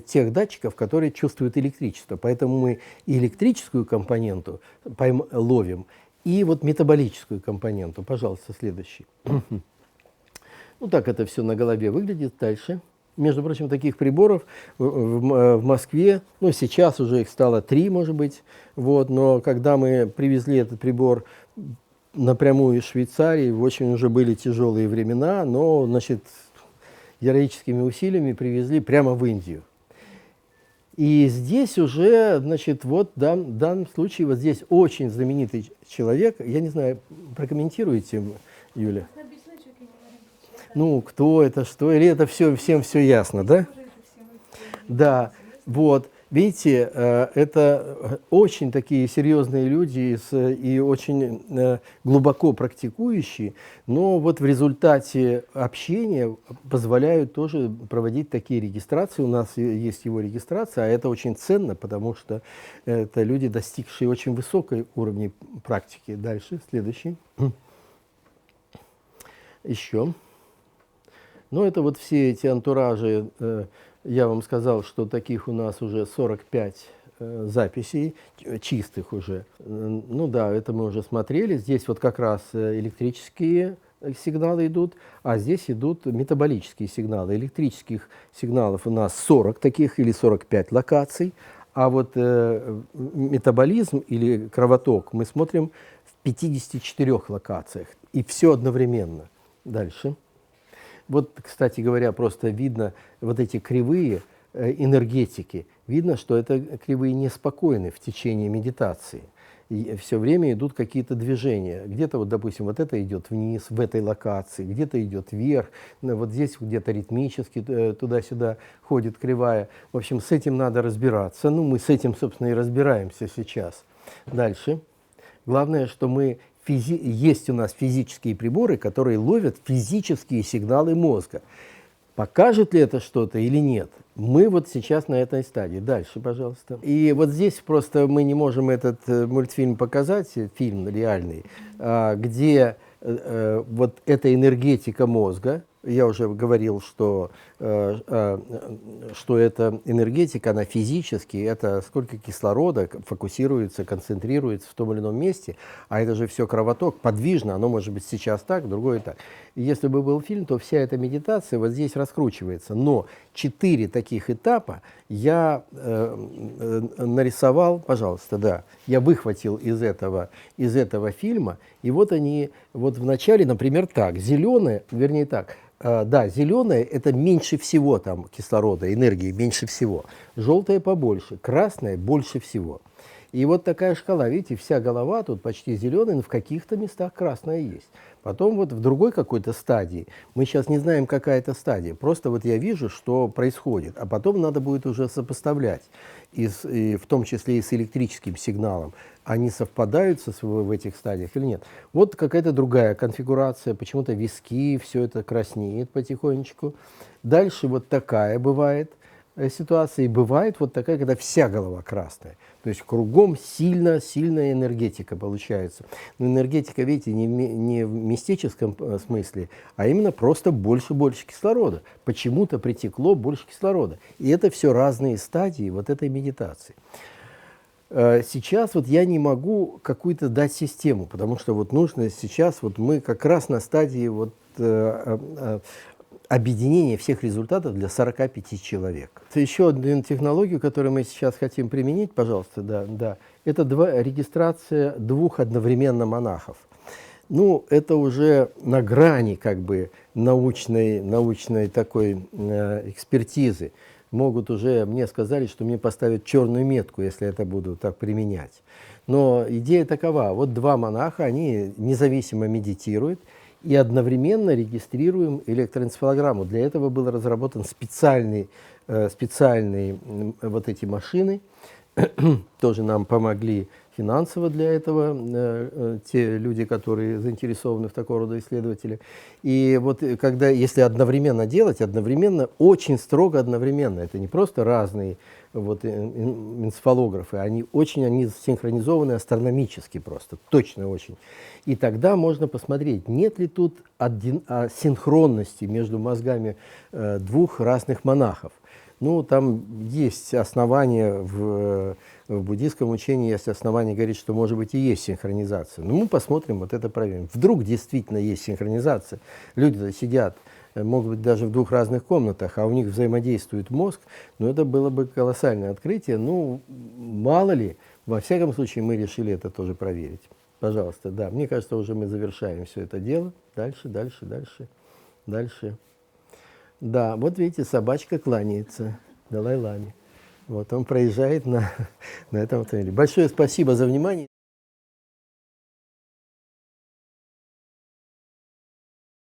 тех датчиков, которые чувствуют электричество. Поэтому мы и электрическую компоненту ловим, и вот метаболическую компоненту. Пожалуйста, следующий. Ну так это все на голове выглядит. Дальше. Между прочим, таких приборов в Москве, ну сейчас уже их стало 3, может быть, вот, но когда мы привезли этот прибор напрямую из Швейцарии, очень уже были тяжелые времена, но, значит, героическими усилиями привезли прямо в Индию. И здесь уже, значит, вот в данном случае, вот здесь очень знаменитый человек, я не знаю, прокомментируете, Юля? Ну, кто это, что, или это всем все ясно, да? Да, вот. Видите, это очень такие серьезные люди и очень глубоко практикующие, но вот в результате общения позволяют тоже проводить такие регистрации. У нас есть его регистрация, а это очень ценно, потому что это люди, достигшие очень высокой уровня практики. Дальше, следующий. Еще. Ну, это вот все эти антуражи. Я вам сказал, что таких у нас уже 45 записей, чистых уже. Ну да, это мы уже смотрели. Здесь вот как раз электрические сигналы идут, а здесь идут метаболические сигналы. Электрических сигналов у нас 40 таких или 45 локаций, а вот метаболизм или кровоток мы смотрим в 54 локациях. И все одновременно. Дальше. Вот, кстати говоря, просто видно вот эти кривые энергетики. Видно, что это кривые неспокойны в течение медитации. И все время идут какие-то движения. Где-то, вот, допустим, вот это идет вниз в этой локации, где-то идет вверх, вот здесь где-то ритмически туда-сюда ходит кривая. В общем, с этим надо разбираться. Ну, мы с этим, собственно, и разбираемся сейчас. Дальше. Главное, что есть у нас физические приборы, которые ловят физические сигналы мозга. Покажет ли это что-то или нет? Мы вот сейчас на этой стадии. Дальше, пожалуйста. И вот здесь просто мы не можем этот мультфильм показать, фильм реальный, где вот эта энергетика мозга. Я уже говорил, что эта энергетика, она физически, это сколько кислорода фокусируется, концентрируется в том или ином месте, а это же все кровоток, подвижно, оно может быть сейчас так, другое так. И если бы был фильм, то вся эта медитация вот здесь раскручивается. Но 4 таких этапа я нарисовал, пожалуйста, да, я выхватил из этого фильма, и вот они, вот в начале, например, так, зеленое, вернее так, да, зеленое – это меньше всего там кислорода, энергии меньше всего. Желтое побольше, красное – больше всего. И вот такая шкала, видите, вся голова тут почти зеленая, но в каких-то местах красная есть. Потом вот в другой какой-то стадии, мы сейчас не знаем, какая это стадия, просто вот я вижу, что происходит, а потом надо будет уже сопоставлять, и в том числе и с электрическим сигналом, они совпадают в этих стадиях или нет. Вот какая-то другая конфигурация, почему-то виски, все это краснеет потихонечку. Дальше вот такая бывает ситуация, и бывает вот такая, когда вся голова красная. То есть кругом сильная энергетика получается. Но энергетика, видите, не в мистическом смысле, а именно просто больше кислорода. Почему-то притекло больше кислорода. И это все разные стадии вот этой медитации. Сейчас вот я не могу какую-то дать систему, потому что вот нужно сейчас, вот мы как раз на стадии вот объединение всех результатов для 45 человек. Это еще одна технология, которую мы сейчас хотим применить, пожалуйста, да. Это регистрация 2 одновременно монахов. Ну, это уже на грани как бы научной такой экспертизы. могут уже, мне сказали, что мне поставят черную метку, если это буду так применять. Но идея такова, вот два монаха, они независимо медитируют и одновременно регистрируем электроэнцефалограмму. Для этого был разработан специальный вот эти машины, тоже нам помогли финансово для этого те люди, которые заинтересованы в такого рода исследователи. И вот когда, если одновременно делать, одновременно, очень строго одновременно, это не просто разные вот энцефалографы, они синхронизованы астрономически просто, точно очень. И тогда можно посмотреть, нет ли тут синхронности между мозгами двух разных монахов. Ну, там есть основания, в буддийском учении есть основания говорить, что, может быть, и есть синхронизация. Но мы посмотрим, вот это проверим. Вдруг действительно есть синхронизация. Люди сидят, могут быть, даже в двух разных комнатах, а у них взаимодействует мозг. Ну, это было бы колоссальное открытие. Ну, мало ли, во всяком случае, мы решили это тоже проверить. Пожалуйста, да. Мне кажется, уже мы завершаем все это дело. Дальше. Да, вот видите, собачка кланяется Далай-ламе. Вот он проезжает на этом автомобиле. Большое спасибо за внимание.